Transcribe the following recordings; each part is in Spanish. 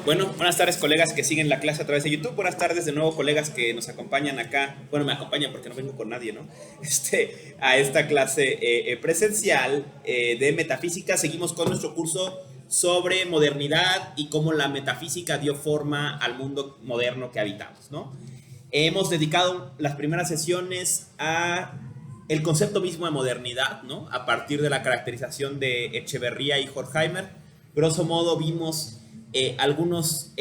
Bueno, buenas tardes colegas que siguen la clase a través de YouTube. Buenas tardes de nuevo colegas que nos acompañan acá. Bueno, me acompañan porque no vengo con nadie, ¿no? A esta clase presencial de metafísica. Seguimos con nuestro curso sobre modernidad y cómo la metafísica dio forma al mundo moderno que habitamos, ¿no? Hemos dedicado las primeras sesiones a el concepto mismo de modernidad, ¿no? A partir de la caracterización de Echeverría y Horkheimer. Grosso modo vimos algunos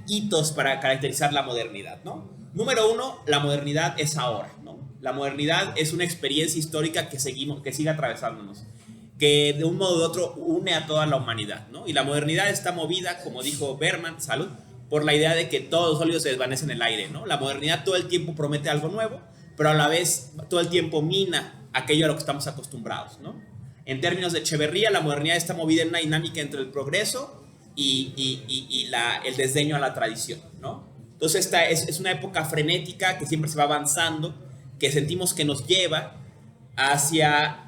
hitos para caracterizar la modernidad, ¿no? Número uno, la modernidad es ahora, ¿no? La modernidad es una experiencia histórica que sigue atravesándonos, que de un modo u otro une a toda la humanidad, ¿no? Y la modernidad está movida, como dijo Berman, salud, por la idea de que todos los sólidos se desvanecen en el aire, ¿no? La modernidad todo el tiempo promete algo nuevo, pero a la vez todo el tiempo mina aquello a lo que estamos acostumbrados, ¿no? En términos de Echeverría, la modernidad está movida en una dinámica entre el progreso y el desdeño a la tradición, ¿no? Entonces esta es una época frenética que siempre se va avanzando, que sentimos que nos lleva hacia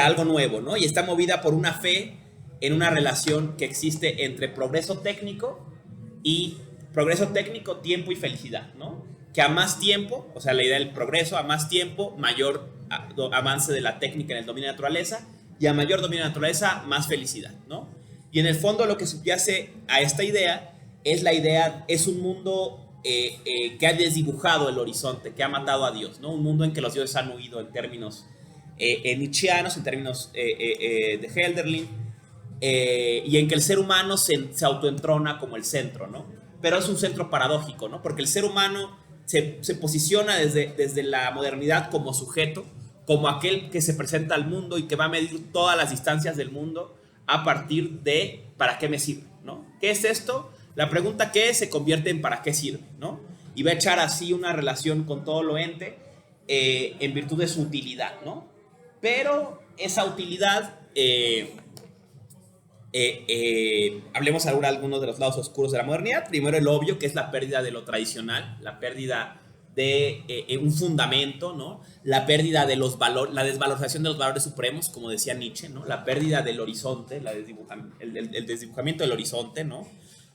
algo nuevo, ¿no? Y está movida por una fe en una relación que existe entre progreso técnico, tiempo y felicidad, ¿no? Que a más tiempo, o sea, la idea del progreso, a más tiempo, mayor avance de la técnica en el dominio de la naturaleza, y a mayor dominio de la naturaleza, más felicidad, ¿no? Y en el fondo lo que subyace a esta idea es un mundo que ha desdibujado el horizonte, que ha matado a Dios, ¿no? Un mundo en que los dioses han huido en términos nietzscheanos, en términos de Hölderlin, y en que el ser humano se autoentrona como el centro, ¿no? Pero es un centro paradójico, ¿no? Porque el ser humano se posiciona desde la modernidad como sujeto, como aquel que se presenta al mundo y que va a medir todas las distancias del mundo a partir de ¿para qué me sirve?, ¿no? ¿Qué es esto? La pregunta ¿qué es? Se convierte en ¿para qué sirve?, ¿no? Y va a echar así una relación con todo lo ente en virtud de su utilidad, ¿no? Pero esa utilidad... hablemos ahora de algunos de los lados oscuros de la modernidad. Primero el obvio, que es la pérdida de lo tradicional, la pérdida de un fundamento, ¿no? La pérdida de los valores, la desvalorización de los valores supremos, como decía Nietzsche, ¿no? La pérdida del horizonte, el desdibujamiento del horizonte, ¿no?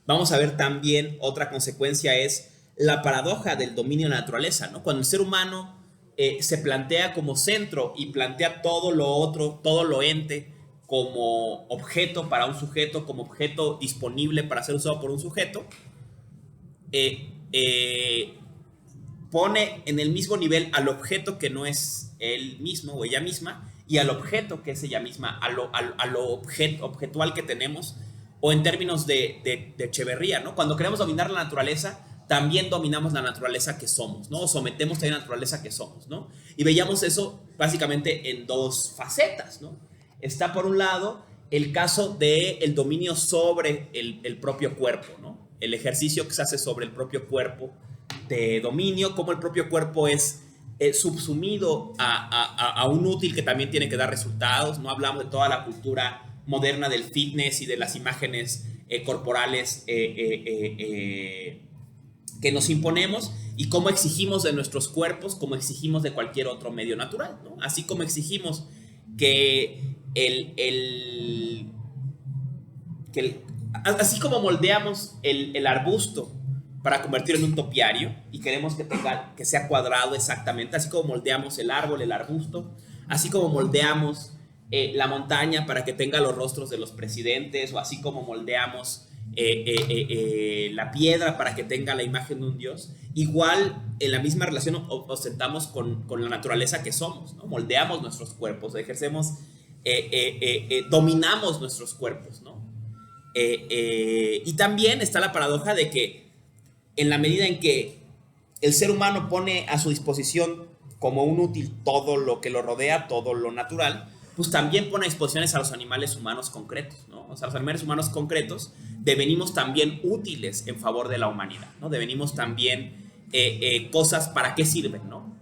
Vamos a ver también otra consecuencia es la paradoja del dominio de la naturaleza, ¿no? Cuando el ser humano se plantea como centro y plantea todo lo otro, todo lo ente, como objeto para un sujeto, como objeto disponible para ser usado por un sujeto, pone en el mismo nivel al objeto que no es él mismo o ella misma y al objeto que es ella misma, a lo objetual que tenemos, o en términos de Echeverría, ¿no? Cuando queremos dominar la naturaleza, también dominamos la naturaleza que somos, ¿no? O sometemos también la naturaleza que somos, ¿no? Y veíamos eso básicamente en dos facetas, ¿no? Está por un lado el caso del dominio sobre el propio cuerpo, ¿no? El ejercicio que se hace sobre el propio cuerpo de dominio, cómo el propio cuerpo es subsumido a un útil que también tiene que dar resultados, ¿no? Hablamos de toda la cultura moderna del fitness y de las imágenes corporales que nos imponemos y cómo exigimos de nuestros cuerpos, como exigimos de cualquier otro medio natural, ¿no? Así como exigimos que así como moldeamos el arbusto para convertirlo en un topiario y queremos que sea cuadrado exactamente, así como moldeamos el árbol, el arbusto, así como moldeamos la montaña para que tenga los rostros de los presidentes, o así como moldeamos la piedra para que tenga la imagen de un dios, igual en la misma relación ostentamos con la naturaleza que somos, ¿no? Moldeamos nuestros cuerpos, ejercemos, dominamos nuestros cuerpos, ¿no? Y también está la paradoja de que en la medida en que el ser humano pone a su disposición como un útil todo lo que lo rodea, todo lo natural, pues también pone a disposiciones a los animales humanos concretos, ¿no? O sea, los animales humanos concretos devenimos también útiles en favor de la humanidad, ¿no? Devenimos también cosas para qué sirven, ¿no?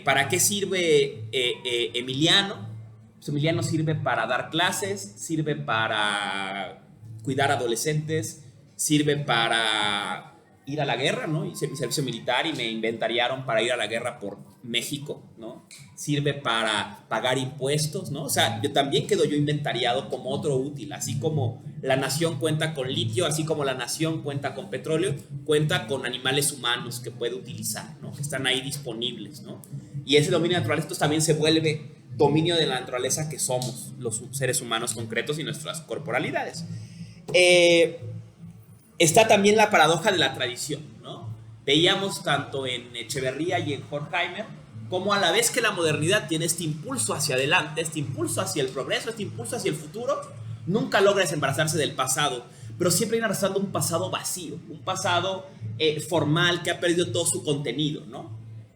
¿Para qué sirve Emiliano? Pues Emiliano sirve para dar clases, sirve para cuidar adolescentes, sirve para ir a la guerra, ¿no? Hice mi servicio militar y me inventariaron para ir a la guerra por México, ¿no? Sirve para pagar impuestos, ¿no? O sea, también quedo yo inventariado como otro útil, así como la nación cuenta con litio, así como la nación cuenta con petróleo, cuenta con animales humanos que puede utilizar, ¿no? Que están ahí disponibles, ¿no? Y ese dominio natural, esto también se vuelve dominio de la naturaleza que somos los seres humanos concretos y nuestras corporalidades. Está también la paradoja de la tradición, ¿no? Veíamos tanto en Echeverría y en Horkheimer como a la vez que la modernidad tiene este impulso hacia adelante, este impulso hacia el progreso, este impulso hacia el futuro, nunca logra desembarazarse del pasado, pero siempre viene arrastrando un pasado vacío, un pasado formal que ha perdido todo su contenido, ¿no?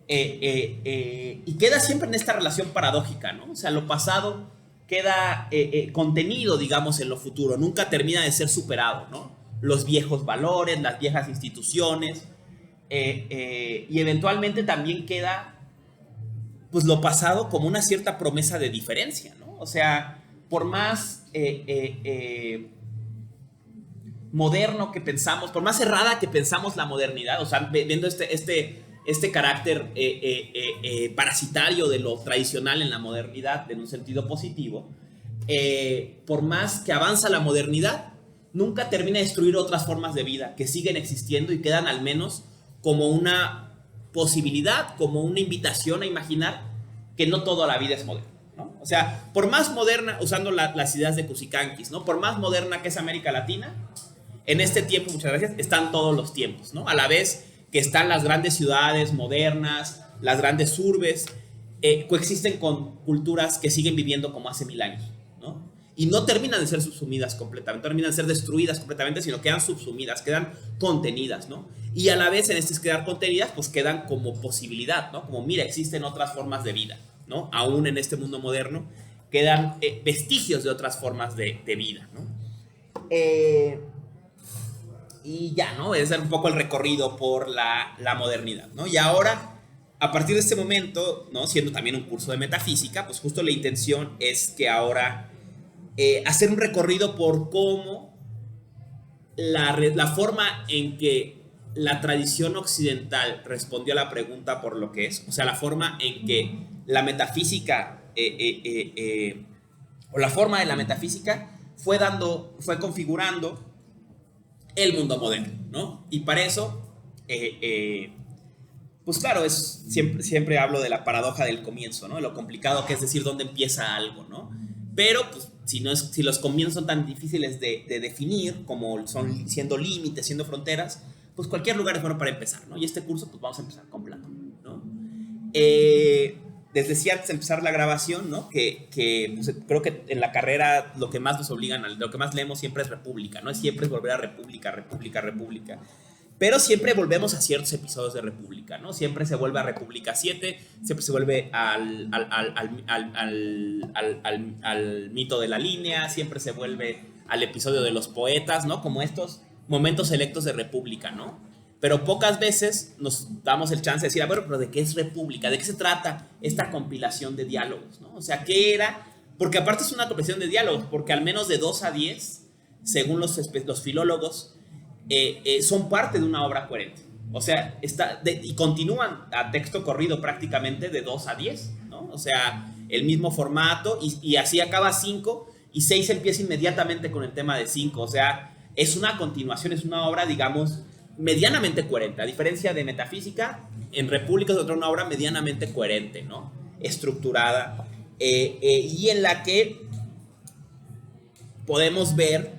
Y queda siempre en esta relación paradójica, ¿no? O sea, lo pasado queda contenido, digamos, en lo futuro, nunca termina de ser superado, ¿no? Los viejos valores, las viejas instituciones, y eventualmente también queda pues lo pasado como una cierta promesa de diferencia, ¿no? O sea, por más moderno que pensamos, por más cerrada que pensamos la modernidad, o sea, viendo este carácter parasitario de lo tradicional en la modernidad, en un sentido positivo, por más que avanza la modernidad, nunca termina de destruir otras formas de vida que siguen existiendo y quedan al menos como una posibilidad, como una invitación a imaginar que no toda la vida es moderna, ¿no? O sea, por más moderna, usando las ideas de Cusicanquis, ¿no? Por más moderna que es América Latina, en este tiempo, muchas gracias, están todos los tiempos, ¿no? A la vez que están las grandes ciudades modernas, las grandes urbes, coexisten con culturas que siguen viviendo como hace 1000 años, ¿no? Y no terminan de ser subsumidas completamente, terminan de ser destruidas completamente, sino quedan subsumidas, quedan contenidas, ¿no? Y a la vez en este quedar contenidas, pues quedan como posibilidad, ¿no? Como, mira, existen otras formas de vida, ¿no? Aún en este mundo moderno quedan vestigios de otras formas de vida, ¿no? Y ya, ¿no? Ese es un poco el recorrido por la modernidad, ¿no? Y ahora, a partir de este momento, ¿no? Siendo también un curso de metafísica, pues justo la intención es que ahora hacer un recorrido por cómo la forma en que la tradición occidental respondió a la pregunta por lo que es, o sea, la forma en que la metafísica o la forma de la metafísica fue configurando el mundo moderno, ¿no? Y para eso, pues claro, siempre hablo de la paradoja del comienzo, ¿no? De lo complicado que es decir dónde empieza algo, ¿no? Pero, pues, si los comienzos son tan difíciles de definir, como son siendo límites, siendo fronteras, pues cualquier lugar es bueno para empezar, ¿no? Y este curso, pues vamos a empezar con Platón, ¿no? Les decía antes de empezar la grabación, ¿no? Que pues, creo que en la carrera lo que más nos obligan, lo que más leemos siempre es República, ¿no? Siempre es volver a República, República, República. Pero siempre volvemos a ciertos episodios de República, ¿no? Siempre se vuelve a República 7, siempre se vuelve al mito de la línea, siempre se vuelve al episodio de los poetas, ¿no? Como estos momentos selectos de República, ¿no? Pero pocas veces nos damos el chance de decir, a ver, pero ¿de qué es República? ¿De qué se trata esta compilación de diálogos, ¿no? O sea, ¿qué era? Porque aparte es una compilación de diálogos, porque al menos de 2 a 10, según los filólogos, son parte de una obra coherente. O sea, y continúan a texto corrido prácticamente de 2 a 10, ¿no? O sea, el mismo formato y así acaba 5 y 6 empieza inmediatamente con el tema de 5. O sea, es una continuación, es una obra, digamos, medianamente coherente. A diferencia de Metafísica, en República es una obra medianamente coherente, ¿no? Estructurada, y en la que podemos ver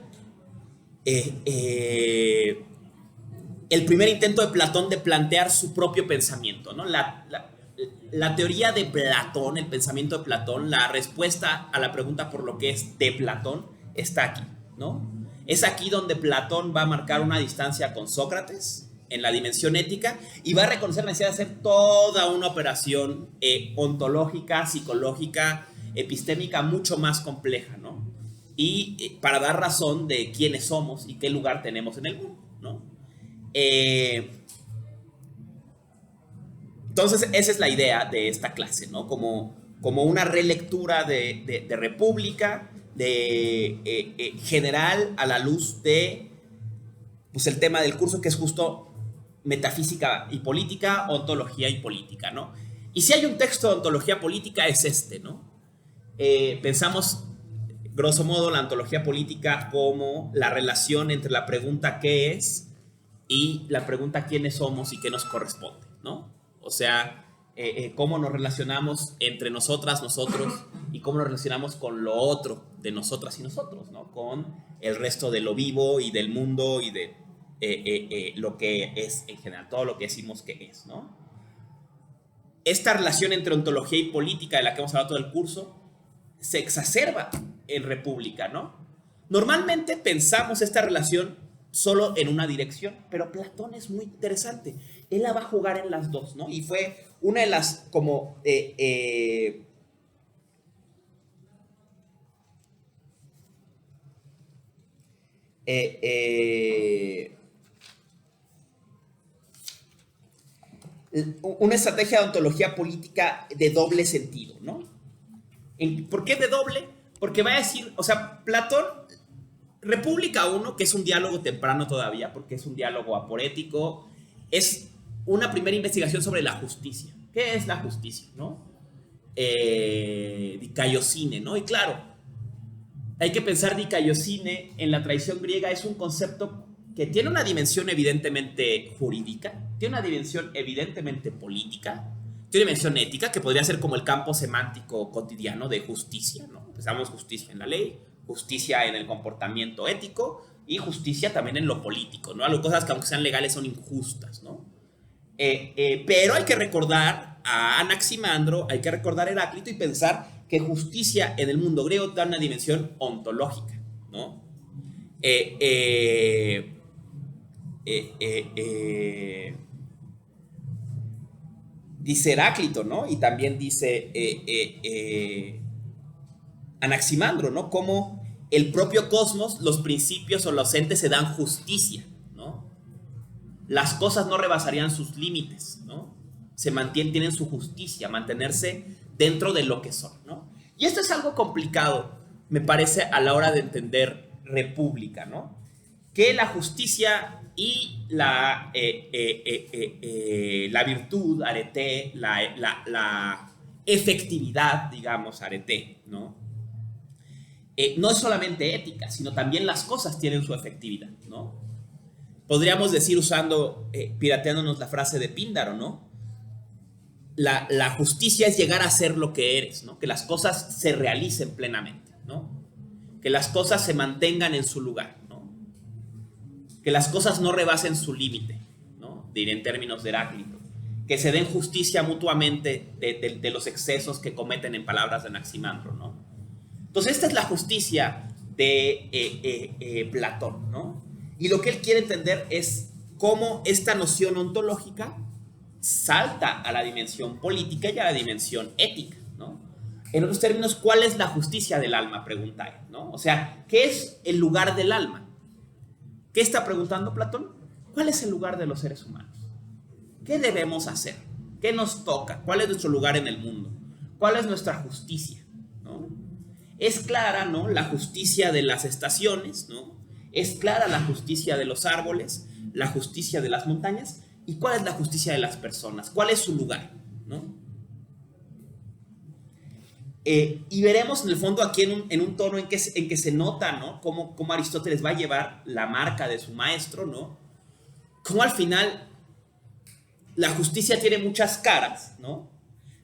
el primer intento de Platón de plantear su propio pensamiento, ¿no? La teoría de Platón, el pensamiento de Platón, la respuesta a la pregunta por lo que es de Platón está aquí, ¿no? Es aquí donde Platón va a marcar una distancia con Sócrates en la dimensión ética y va a reconocer la necesidad de hacer toda una operación ontológica, psicológica, epistémica mucho más compleja, ¿no? Y para dar razón de quiénes somos y qué lugar tenemos en el mundo, ¿no? Entonces, esa es la idea de esta clase, ¿no? Como una relectura de República, general a la luz de pues, el tema del curso, que es justo metafísica y política, ontología y política, ¿no? Y si hay un texto de ontología política es este, ¿no? Pensamos, grosso modo, la ontología política como la relación entre la pregunta ¿qué es? Y la pregunta ¿quiénes somos y qué nos corresponde?, ¿no? O sea, cómo nos relacionamos entre nosotras, nosotros, y cómo nos relacionamos con lo otro de nosotras y nosotros, ¿no? Con el resto de lo vivo y del mundo y de lo que es en general, todo lo que decimos que es, ¿no? Esta relación entre ontología y política de la que hemos hablado todo el curso se exacerba en República, ¿no? Normalmente pensamos esta relación solo en una dirección, pero Platón es muy interesante. Él la va a jugar en las dos, ¿no? Y fue una de las como una estrategia de ontología política de doble sentido, ¿no? ¿Por qué de doble? Porque va a decir, o sea, Platón, República 1, que es un diálogo temprano todavía, porque es un diálogo aporético, es una primera investigación sobre la justicia. ¿Qué es la justicia, no? Dikaiosine, ¿no? Y claro, hay que pensar dikaiosine en la tradición griega, es un concepto que tiene una dimensión evidentemente jurídica, tiene una dimensión evidentemente política, tiene una dimensión ética, que podría ser como el campo semántico cotidiano de justicia, ¿no? Pensamos justicia en la ley, justicia en el comportamiento ético y justicia también en lo político, ¿no? Hay cosas que aunque sean legales son injustas, ¿no? Pero hay que recordar a Anaximandro, hay que recordar a Heráclito y pensar que justicia en el mundo griego da una dimensión ontológica, ¿no? Dice Heráclito, ¿no? Y también dice Anaximandro, ¿no? Como el propio cosmos, los principios o los entes se dan justicia, ¿no? Las cosas no rebasarían sus límites, ¿no? Se mantienen, tienen su justicia, mantenerse dentro de lo que son, ¿no? Y esto es algo complicado, me parece, a la hora de entender República, ¿no? Que la justicia y la virtud, arete, la efectividad, digamos, arete, ¿no? No es solamente ética, sino también las cosas tienen su efectividad, ¿no? Podríamos decir, pirateándonos la frase de Píndaro, ¿no? La justicia es llegar a ser lo que eres, ¿no? Que las cosas se realicen plenamente, ¿no? Que las cosas se mantengan en su lugar, ¿no? Que las cosas no rebasen su límite, ¿no? Diré en términos de Heráclito. Que se den justicia mutuamente de los excesos que cometen, en palabras de Anaximandro, ¿no? Entonces, esta es la justicia de Platón, ¿no? Y lo que él quiere entender es cómo esta noción ontológica salta a la dimensión política y a la dimensión ética, ¿no? En otros términos, ¿cuál es la justicia del alma?, pregunta él, ¿no? O sea, ¿qué es el lugar del alma? ¿Qué está preguntando Platón? ¿Cuál es el lugar de los seres humanos? ¿Qué debemos hacer? ¿Qué nos toca? ¿Cuál es nuestro lugar en el mundo? ¿Cuál es nuestra justicia? ¿No? Es clara, ¿no?, la justicia de las estaciones, ¿no? Es clara la justicia de los árboles, la justicia de las montañas. ¿Y cuál es la justicia de las personas? ¿Cuál es su lugar? ¿No? Y veremos en el fondo aquí en un tono en que se nota, ¿no?, cómo Aristóteles va a llevar la marca de su maestro, ¿no? Cómo al final la justicia tiene muchas caras, ¿no?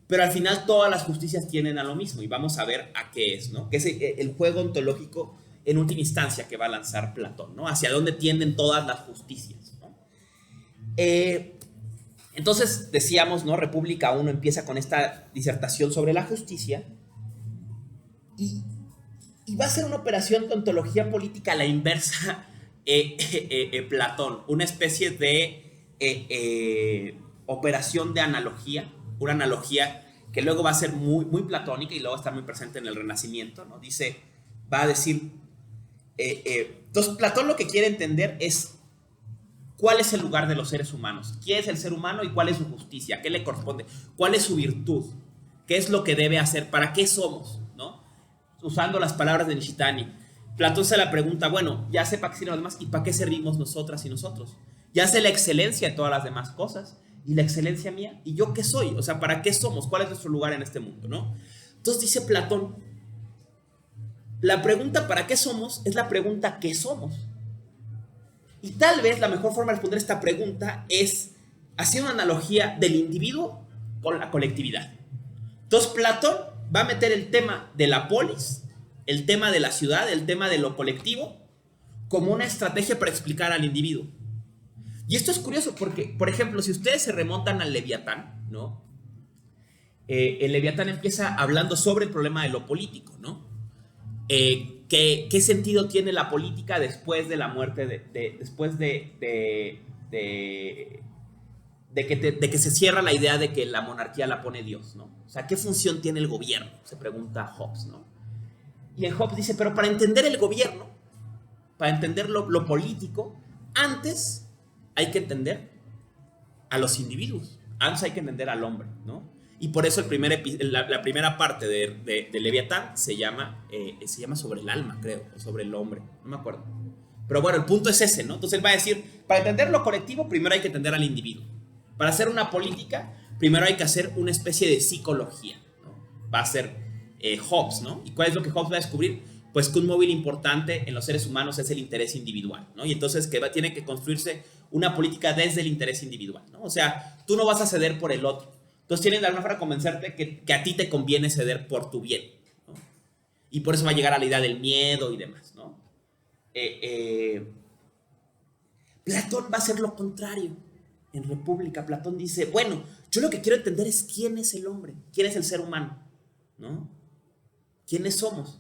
Pero al final todas las justicias tienen a lo mismo, y vamos a ver a qué es, ¿no? Que es el juego ontológico en última instancia que va a lanzar Platón, ¿no? Hacia dónde tienden todas las justicias, ¿no? Entonces decíamos, ¿no?, República 1 empieza con esta disertación sobre la justicia y va a ser una operación de ontología política a la inversa, Platón, una especie de operación de analogía, una analogía que luego va a ser muy, muy platónica y luego va a estar muy presente en el Renacimiento, ¿no? Va a decir, entonces Platón lo que quiere entender es cuál es el lugar de los seres humanos, quién es el ser humano y cuál es su justicia, qué le corresponde, cuál es su virtud, qué es lo que debe hacer, para qué somos, ¿no? Usando las palabras de Nishitani, Platón se la pregunta, bueno, ya sé para qué sirven los demás y para qué servimos nosotras y nosotros. y hace la excelencia de todas las demás cosas, y la excelencia mía, ¿y yo qué soy? O sea, ¿para qué somos? ¿Cuál es nuestro lugar en este mundo, no? Entonces dice Platón, la pregunta ¿para qué somos? Es la pregunta ¿qué somos? Y tal vez la mejor forma de responder esta pregunta es hacer una analogía del individuo con la colectividad. Entonces Platón va a meter el tema de la polis, el tema de la ciudad, el tema de lo colectivo, como una estrategia para explicar al individuo. Y esto es curioso porque, por ejemplo, si ustedes se remontan al Leviatán, ¿no? El Leviatán empieza hablando sobre el problema de lo político, ¿no? ¿Qué sentido tiene la política después de la muerte, después de que se cierra la idea de que la monarquía la pone Dios, ¿no? O sea, ¿qué función tiene el gobierno? Se pregunta Hobbes, ¿no? Y en Hobbes dice, pero para entender el gobierno, para entender lo político, antes hay que entender a los individuos, antes hay que entender al hombre, ¿no? Y por eso la primera parte de Leviatán se llama sobre el alma, creo, o sobre el hombre, no me acuerdo. Pero bueno, el punto es ese, ¿no? Entonces él va a decir, para entender lo colectivo, primero hay que entender al individuo. Para hacer una política, primero hay que hacer una especie de psicología, ¿no? Va a ser Hobbes, ¿no? ¿Y cuál es lo que Hobbes va a descubrir? Pues que un móvil importante en los seres humanos es el interés individual, ¿no? Y entonces tiene que construirse una política desde el interés individual, ¿no? O sea, tú no vas a ceder por el otro. Entonces tienen de alguna forma convencerte que a ti te conviene ceder por tu bien, ¿no? Y por eso va a llegar a la idea del miedo y demás, ¿no? Platón va a hacer lo contrario. En República, Platón dice, bueno, yo lo que quiero entender es quién es el hombre, quién es el ser humano, ¿no? ¿Quiénes somos?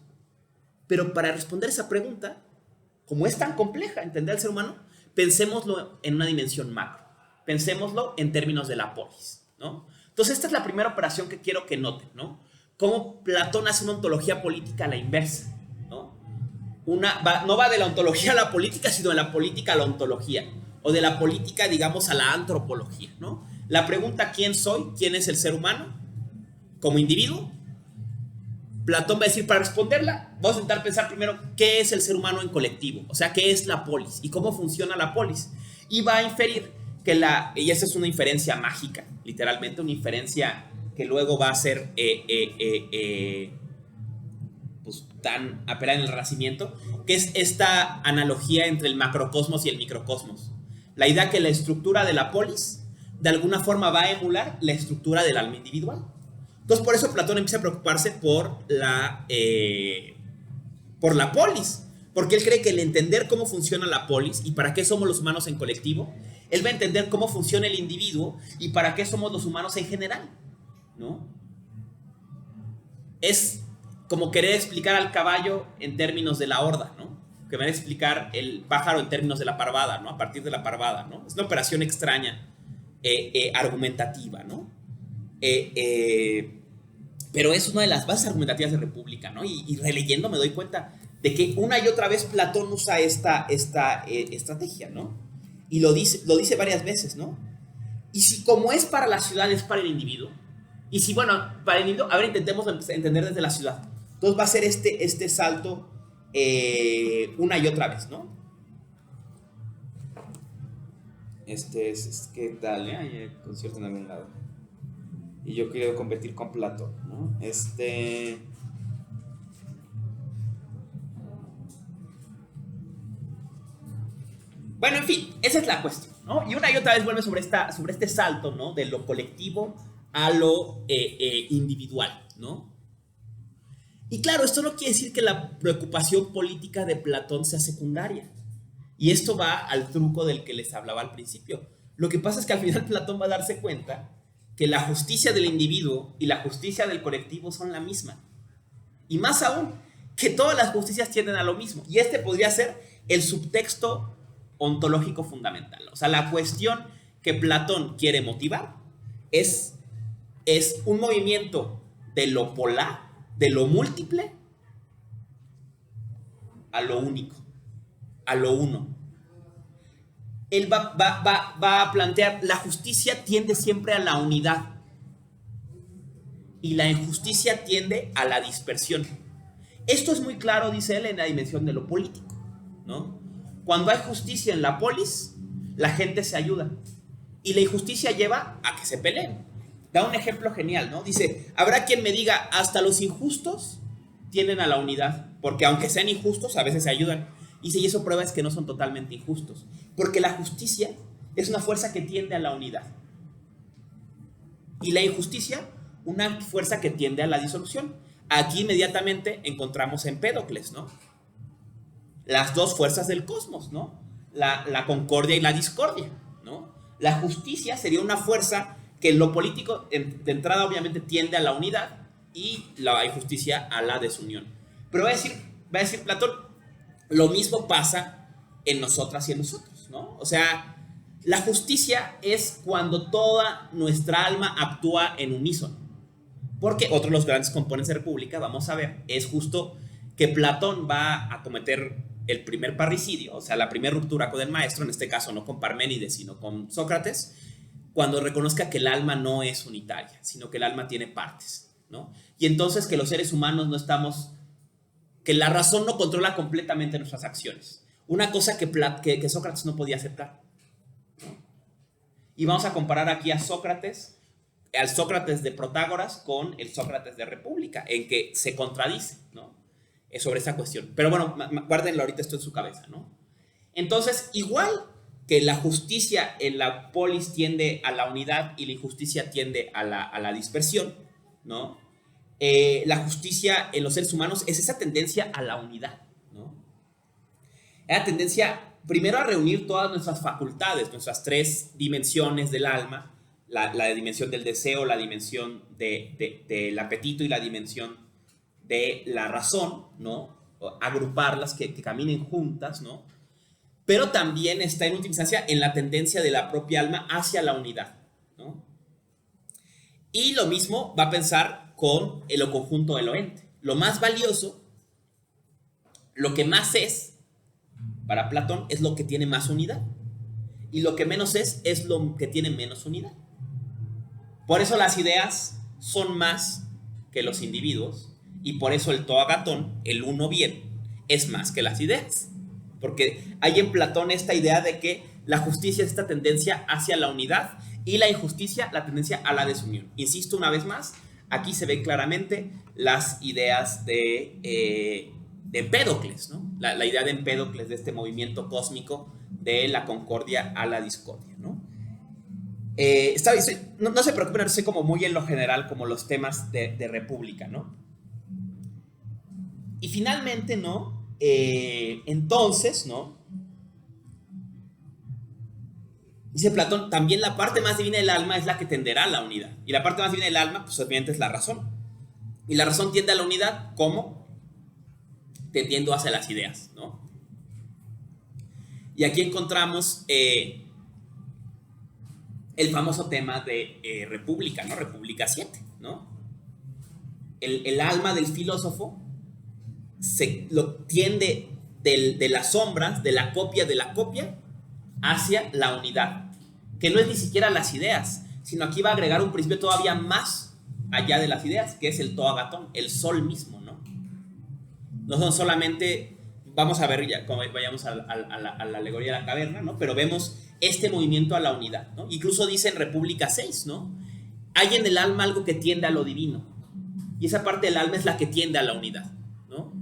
Pero para responder esa pregunta, como es tan compleja entender al ser humano, pensémoslo en una dimensión macro, pensémoslo en términos de la polis, ¿no? Entonces esta es la primera operación que quiero que noten, ¿no? Cómo Platón hace una ontología política a la inversa, ¿no? No va de la ontología a la política, sino de la política a la ontología, o de la política, digamos, a la antropología, ¿no? La pregunta ¿quién soy? ¿Quién es el ser humano? Como individuo, Platón va a decir, para responderla, vamos a intentar pensar primero qué es el ser humano en colectivo, o sea, qué es la polis y cómo funciona la polis. Y va a inferir y esa es una inferencia mágica, literalmente una inferencia que luego va a ser pues tan apelada en el Renacimiento, que es esta analogía entre el macrocosmos y el microcosmos. La idea que la estructura de la polis de alguna forma va a emular la estructura del alma individual. Entonces por eso Platón empieza a preocuparse por la polis, porque él cree que el entender cómo funciona la polis y para qué somos los humanos en colectivo, él va a entender cómo funciona el individuo y para qué somos los humanos en general, ¿no? Es como querer explicar al caballo en términos de la horda, ¿no? Que van a explicar el pájaro en términos de la parvada, ¿no? A partir de la parvada, ¿no? Es una operación extraña, argumentativa, ¿no? Pero es una de las bases argumentativas de República, ¿no? Y releyendo me doy cuenta de que una y otra vez Platón usa esta estrategia, ¿no? Y lo dice varias veces, ¿no? Y si como es para la ciudad, es para el individuo. Y si, bueno, para el individuo, a ver, intentemos entender desde la ciudad. Entonces va a ser este salto una y otra vez, ¿no? ¿Qué tal? Hay concierto en algún lado. Y yo quiero competir con Platón, ¿no? Bueno, en fin, esa es la cuestión, ¿no? Y una y otra vez vuelve sobre este salto, ¿no? De lo colectivo a lo individual, ¿no? Y claro, esto no quiere decir que la preocupación política de Platón sea secundaria. Y esto va al truco del que les hablaba al principio. Lo que pasa es que al final Platón va a darse cuenta que la justicia del individuo y la justicia del colectivo son la misma. Y más aún, que todas las justicias tienden a lo mismo. Y este podría ser el subtexto ontológico fundamental. O sea, la cuestión que Platón quiere motivar es un movimiento de lo polar, de lo múltiple, a lo único, a lo uno. Él va a plantear, la justicia tiende siempre a la unidad y la injusticia tiende a la dispersión. Esto es muy claro, dice él, en la dimensión de lo político, ¿no? Cuando hay justicia en la polis, la gente se ayuda. Y la injusticia lleva a que se peleen. Da un ejemplo genial, ¿no? Dice, habrá quien me diga, hasta los injustos tienden a la unidad, porque aunque sean injustos, a veces se ayudan. Y eso prueba es que no son totalmente injustos, porque la justicia es una fuerza que tiende a la unidad. Y la injusticia, una fuerza que tiende a la disolución. Aquí inmediatamente encontramos Empédocles, ¿no? Las dos fuerzas del cosmos, ¿no? La concordia y la discordia, ¿no? La justicia sería una fuerza que en lo político, de entrada, obviamente, tiende a la unidad, y la injusticia a la desunión. Pero va a decir Platón, lo mismo pasa en nosotras y en nosotros, ¿no? O sea, la justicia es cuando toda nuestra alma actúa en unísono. Porque otro de los grandes componentes de República, vamos a ver, es justo que Platón va a cometer el primer parricidio, o sea, la primera ruptura con el maestro, en este caso no con Parménides, sino con Sócrates, cuando reconozca que el alma no es unitaria, sino que el alma tiene partes, ¿no? Y entonces que los seres humanos no estamos, que la razón no controla completamente nuestras acciones. Una cosa que Sócrates no podía aceptar, ¿no? Y vamos a comparar aquí a Sócrates, al Sócrates de Protágoras con el Sócrates de República, en que se contradice, ¿no? Sobre esa cuestión. Pero bueno, guárdenlo ahorita esto en su cabeza, ¿no? Entonces, igual que la justicia en la polis tiende a la unidad y la injusticia tiende a la dispersión, ¿no? La justicia en los seres humanos es esa tendencia a la unidad, ¿no? Es la tendencia, primero, a reunir todas nuestras facultades, nuestras tres dimensiones del alma, la dimensión del deseo, la dimensión del apetito y la dimensión de la razón, ¿no? Agruparlas, que caminen juntas, ¿no? Pero también está en última instancia en la tendencia de la propia alma hacia la unidad, ¿no? Y lo mismo va a pensar con lo conjunto de lo ente. Lo más valioso, lo que más es, para Platón, es lo que tiene más unidad. Y lo que menos es lo que tiene menos unidad. Por eso las ideas son más que los individuos, y por eso el toagatón, el uno bien, es más que las ideas. Porque hay en Platón esta idea de que la justicia es esta tendencia hacia la unidad y la injusticia la tendencia a la desunión. Insisto una vez más, aquí se ven claramente las ideas de Empédocles, ¿no? La idea de Empédocles, de este movimiento cósmico de la concordia a la discordia, ¿no? No se preocupen, no sé como muy en lo general como los temas de República, ¿no? Y finalmente, ¿no? Entonces, ¿no? Dice Platón, también la parte más divina del alma es la que tenderá a la unidad. Y la parte más divina del alma, pues obviamente es la razón. Y la razón tiende a la unidad, ¿cómo? Tendiendo hacia las ideas, ¿no? Y aquí encontramos el famoso tema de República, ¿no? República 7, ¿no? El alma del filósofo lo tiende de las sombras, de la copia, hacia la unidad, que no es ni siquiera las ideas, sino aquí va a agregar un principio todavía más allá de las ideas, que es el toagatón, el sol mismo, ¿no? No son solamente, vamos a ver ya, como vayamos a la alegoría de la caverna, ¿no? Pero vemos este movimiento a la unidad, ¿no? Incluso dice en República 6, ¿no? Hay en el alma algo que tiende a lo divino, y esa parte del alma es la que tiende a la unidad, ¿no?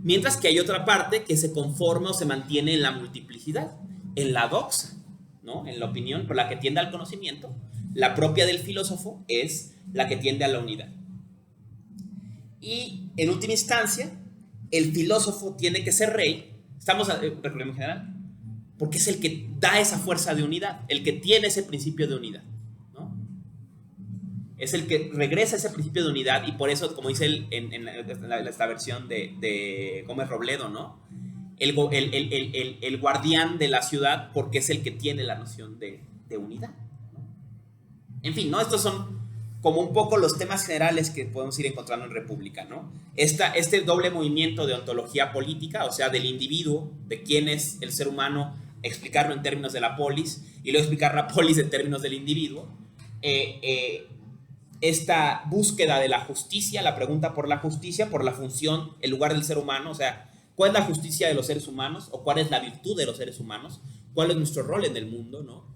Mientras que hay otra parte que se conforma o se mantiene en la multiplicidad, en la doxa, ¿no? En la opinión por la que tiende al conocimiento. La propia del filósofo es la que tiende a la unidad. Y en última instancia, el filósofo tiene que ser rey. Estamos recordemos en general, porque es el que da esa fuerza de unidad, el que tiene ese principio de unidad, ¿no? Es el que regresa ese principio de unidad, y por eso, como dice él en esta versión de Gómez Robledo, ¿no? El guardián de la ciudad, porque es el que tiene la noción de unidad, ¿no? En fin, ¿no? Estos son como un poco los temas generales que podemos ir encontrando en República, ¿no? Este doble movimiento de ontología política, o sea, del individuo, de quién es el ser humano, explicarlo en términos de la polis, y luego explicar la polis en términos del individuo. Esta búsqueda de la justicia, la pregunta por la justicia, por la función, el lugar del ser humano, o sea, ¿cuál es la justicia de los seres humanos? ¿O cuál es la virtud de los seres humanos? cuál es nuestro rol en el mundo, ¿no?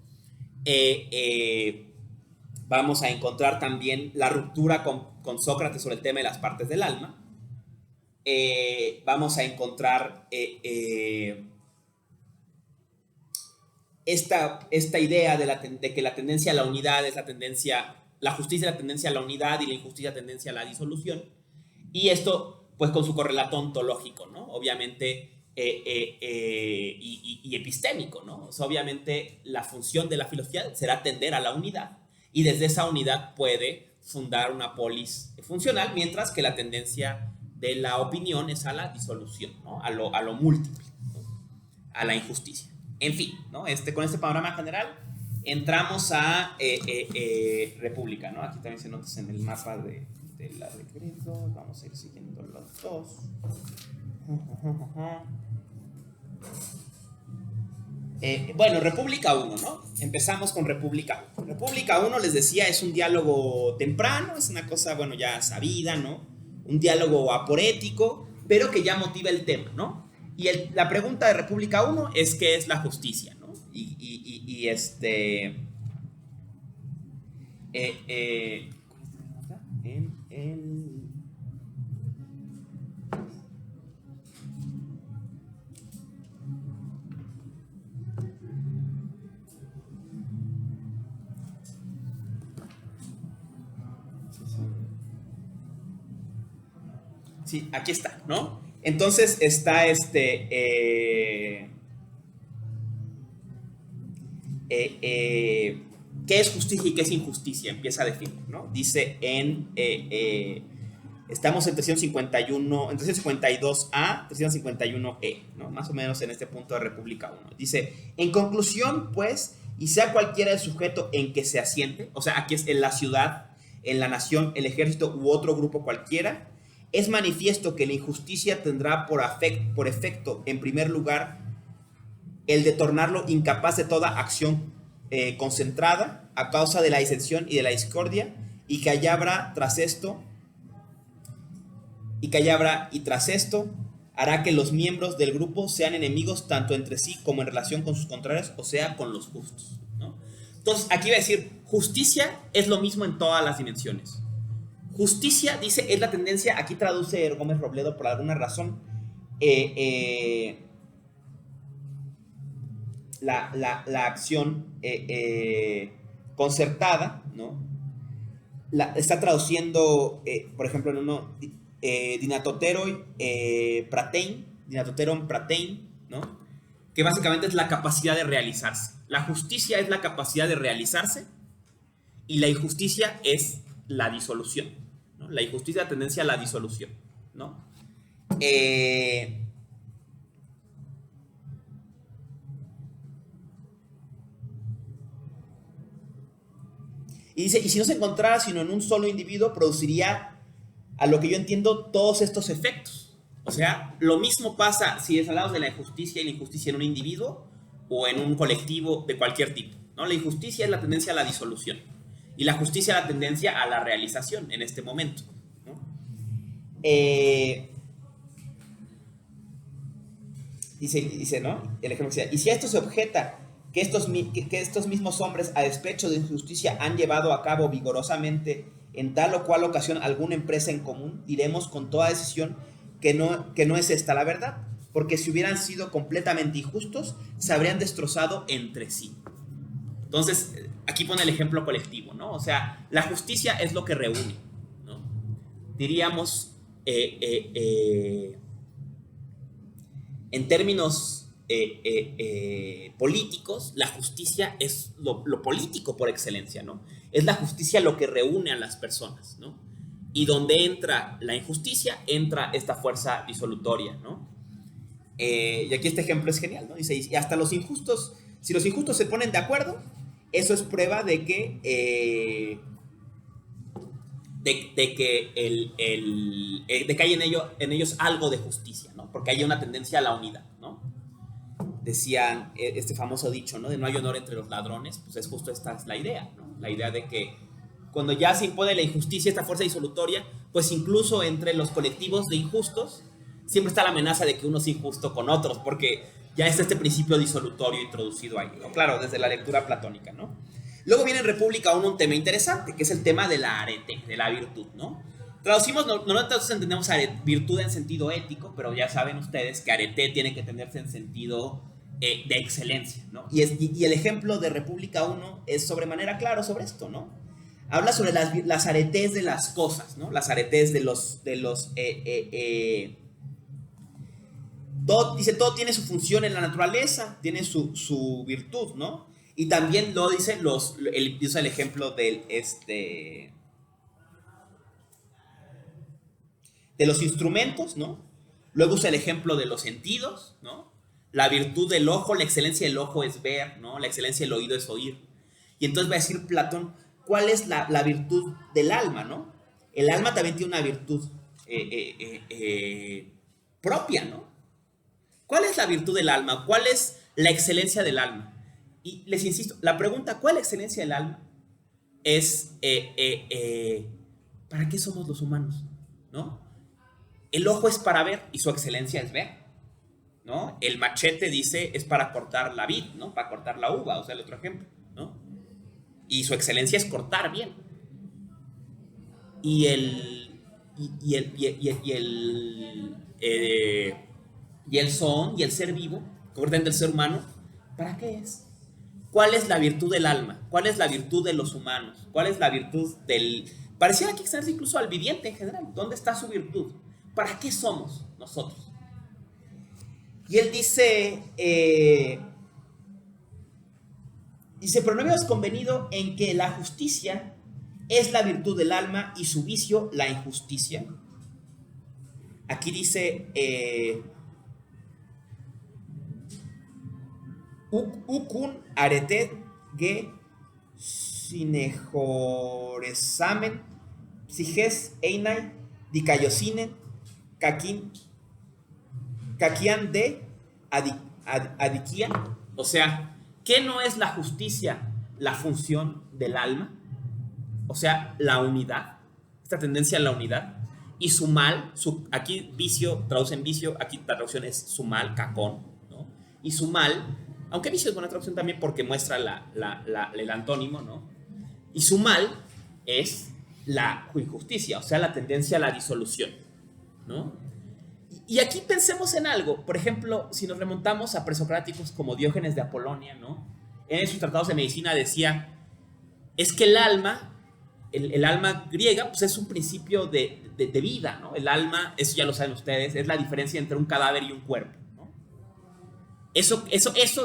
Vamos a encontrar también la ruptura con Sócrates sobre el tema de las partes del alma. Vamos a encontrar esta idea de que la tendencia a la unidad es la justicia es la tendencia a la unidad y la injusticia tendencia a la disolución. Y esto, pues, con su correlato ontológico, ¿no? Obviamente, y epistémico, ¿no? O sea, obviamente, la función de la filosofía será tender a la unidad, y desde esa unidad puede fundar una polis funcional, mientras que la tendencia de la opinión es a la disolución, ¿no? A lo múltiple, ¿no? A la injusticia. En fin, ¿no? Con este panorama general entramos a República, ¿no? Aquí también se nota en el mapa de la decreto. Vamos a ir siguiendo los dos. Bueno, República 1, ¿no? Empezamos con República 1. República 1, les decía, es un diálogo temprano, es una cosa, bueno, ya sabida, ¿no? Un diálogo aporético, pero que ya motiva el tema, ¿no? Y la pregunta de República 1 es ¿qué es la justicia? ¿No? Sí, aquí está, ¿no? Entonces está ¿qué es justicia y qué es injusticia? Empieza a definir, ¿no? Dice estamos en 351, en 352A, 351E, ¿no? Más o menos en este punto de República 1. Dice, en conclusión, pues, y sea cualquiera el sujeto en que se asiente, o sea, aquí es en la ciudad, en la nación, el ejército u otro grupo cualquiera, es manifiesto que la injusticia tendrá por efecto, en primer lugar, el de tornarlo incapaz de toda acción concentrada a causa de la disensión y de la discordia, y que allá habrá tras esto, hará que los miembros del grupo sean enemigos tanto entre sí como en relación con sus contrarios, o sea, con los justos, ¿no? Entonces, aquí va a decir, justicia es lo mismo en todas las dimensiones. Justicia, dice, es la tendencia, aquí traduce Gómez Robledo por alguna razón, la acción concertada, ¿no? Está traduciendo, por ejemplo, en uno, dinatoteron pratein, ¿no? Que básicamente es la capacidad de realizarse. La justicia es la capacidad de realizarse y la injusticia es la disolución, ¿no? La injusticia es la tendencia a la disolución, ¿no? Y dice, y si no se encontrara sino en un solo individuo, produciría, a lo que yo entiendo, todos estos efectos. O sea, lo mismo pasa si hablamos de la injusticia y la injusticia en un individuo o en un colectivo de cualquier tipo, ¿no? La injusticia es la tendencia a la disolución y la justicia es la tendencia a la realización en este momento, ¿no? Dice, ¿no? El ejemplo que decía, y si a esto se objeta que estos mismos hombres, a despecho de injusticia, han llevado a cabo vigorosamente en tal o cual ocasión alguna empresa en común, diremos con toda decisión que no es esta la verdad, porque si hubieran sido completamente injustos, se habrían destrozado entre sí. Entonces, aquí pone el ejemplo colectivo, ¿no? O sea, la justicia es lo que reúne, ¿no? Diríamos, en términos políticos, la justicia es lo político por excelencia, ¿no? Es la justicia lo que reúne a las personas, ¿no? Y donde entra la injusticia, entra esta fuerza disolutoria, ¿no? Y aquí este ejemplo es genial, ¿no? Dice, y hasta los injustos, si los injustos se ponen de acuerdo, eso es prueba de que hay en ellos algo de justicia, ¿no? Porque hay una tendencia a la unidad, ¿no? Decían este famoso dicho, ¿no? De no hay honor entre los ladrones, pues es justo esta es la idea, ¿no? La idea de que cuando ya se impone la injusticia, esta fuerza disolutoria, pues incluso entre los colectivos de injustos, siempre está la amenaza de que uno es injusto con otros, porque ya está este principio disolutorio introducido ahí, ¿no? Claro, desde la lectura platónica, ¿no? Luego viene en República 1 un tema interesante, que es el tema de la arete, de la virtud, ¿no? Traducimos, no entendemos virtud en sentido ético, pero ya saben ustedes que arete tiene que entenderse en sentido de excelencia, ¿no? Y el ejemplo de República 1 es sobremanera claro sobre esto, ¿no? Habla sobre las aretes de las cosas, ¿no? Las aretes de los dice, todo tiene su función en la naturaleza, tiene su virtud, ¿no? Y también lo dice, usa el ejemplo de los instrumentos, ¿no? Luego usa el ejemplo de los sentidos, ¿no? La virtud del ojo, la excelencia del ojo es ver, ¿no? La excelencia del oído es oír. Y entonces va a decir Platón, ¿cuál es la virtud del alma, ¿no? El alma también tiene una virtud propia, ¿no? ¿Cuál es la virtud del alma? ¿Cuál es la excelencia del alma? Y les insisto, la pregunta, ¿cuál es la excelencia del alma? Es, ¿para qué somos los humanos? ¿No? El ojo es para ver y su excelencia es ver, ¿no? El machete dice es para cortar la vid, ¿no? Para cortar la uva, o sea, el otro ejemplo, ¿no? Y su excelencia es cortar bien. Y el son y el ser vivo, concretamente el ser humano, ¿para qué es? ¿Cuál es la virtud del alma? ¿Cuál es la virtud de los humanos? ¿Cuál es la virtud del... Pareciera que extenderse incluso al viviente en general. ¿Dónde está su virtud? ¿Para qué somos nosotros? Y él dice, pero no habíamos convenido en que la justicia es la virtud del alma y su vicio la injusticia. Aquí dice, ukun arete ge sinejoresamen psiges einai dikayosinen kakian de adikian. O sea, ¿qué no es la justicia? La función del alma, o sea, la unidad, esta tendencia a la unidad, y su mal, aquí vicio, traducen vicio, aquí la traducción es su mal, cacón, ¿no? Y su mal, aunque vicio es buena traducción también porque muestra el antónimo, ¿no? Y su mal es la injusticia, o sea, la tendencia a la disolución, ¿no? Y aquí pensemos en algo, por ejemplo, si nos remontamos a presocráticos como Diógenes de Apolonia, ¿no? En sus tratados de medicina decía, es que el alma griega, pues es un principio de vida, ¿no? El alma, eso ya lo saben ustedes, es la diferencia entre un cadáver y un cuerpo, ¿no? Eso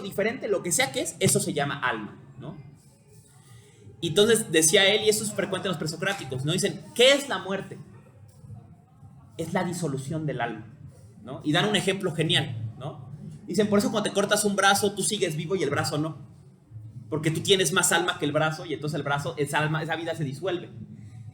diferente, lo que sea que es, eso se llama alma, ¿no? Y entonces decía él, y eso es frecuente en los presocráticos, ¿no? Dicen, ¿qué es la muerte? Es la disolución del alma, ¿no? Y dan un ejemplo genial, ¿no? Dicen, por eso cuando te cortas un brazo, tú sigues vivo y el brazo no. Porque tú tienes más alma que el brazo y entonces el brazo, esa vida se disuelve.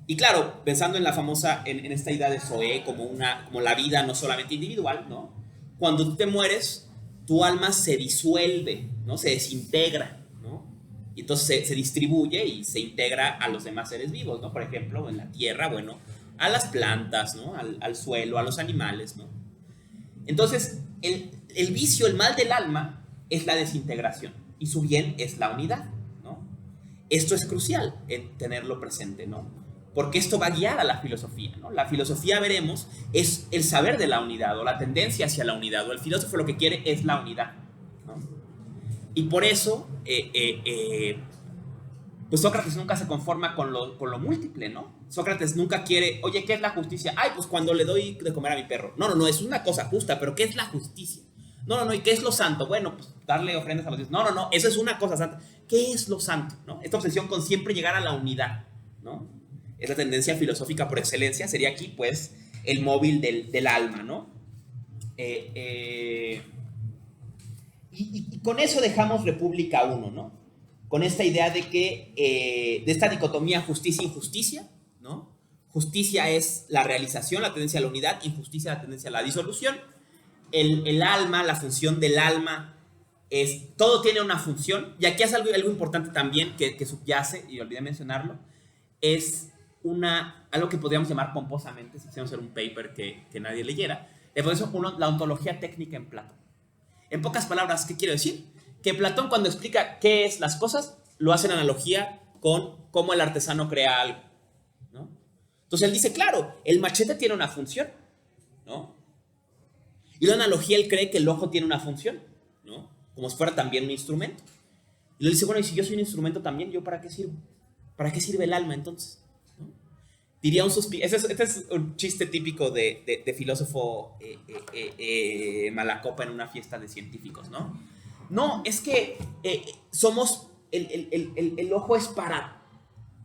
Y claro, pensando en la famosa, en esta idea de Zoé como la vida no solamente individual, ¿no? Cuando tú te mueres, tu alma se disuelve, ¿no? Se desintegra, ¿no? Y entonces se distribuye y se integra a los demás seres vivos, ¿no? Por ejemplo, en la tierra, bueno, a las plantas, ¿no? Al suelo, a los animales, ¿no? Entonces, el vicio, el mal del alma es la desintegración y su bien es la unidad, ¿no? Esto es crucial en tenerlo presente, ¿no? Porque esto va a guiar a la filosofía, ¿no? La filosofía, veremos, es el saber de la unidad o la tendencia hacia la unidad, o el filósofo lo que quiere es la unidad, ¿no? Y por eso, pues Sócrates nunca se conforma con lo múltiple, ¿no? Sócrates nunca quiere, oye, ¿qué es la justicia? Ay, pues cuando le doy de comer a mi perro. No, es una cosa justa, pero ¿qué es la justicia? No, ¿y qué es lo santo? Bueno, pues darle ofrendas a los dioses. No, eso es una cosa santa. ¿Qué es lo santo? ¿No? Esta obsesión con siempre llegar a la unidad, ¿no? Es la tendencia filosófica por excelencia, sería aquí, pues, el móvil del alma, ¿no? Y con eso dejamos República 1, ¿no? Con esta idea de que, de esta dicotomía justicia-injusticia, ¿no? Justicia es la realización, la tendencia a la unidad, injusticia la tendencia a la disolución. El alma, la función del alma, todo tiene una función, y aquí es algo importante también que subyace, y olvidé mencionarlo, es algo que podríamos llamar pomposamente, si quisiéramos hacer un paper que nadie leyera, le ponemos la ontología técnica en Platón. En pocas palabras, ¿qué quiero decir? Que Platón, cuando explica qué es las cosas, lo hace en analogía con cómo el artesano crea algo, ¿no? Entonces él dice, claro, el machete tiene una función, ¿no? Y la analogía, él cree que el ojo tiene una función, ¿no? Como si fuera también un instrumento. Y él dice, bueno, y si yo soy un instrumento también, ¿yo para qué sirvo? ¿Para qué sirve el alma entonces? ¿No? Diría un suspiro. Este es un chiste típico de filósofo malacopa en una fiesta de científicos, ¿no? No, es que somos. El ojo es para.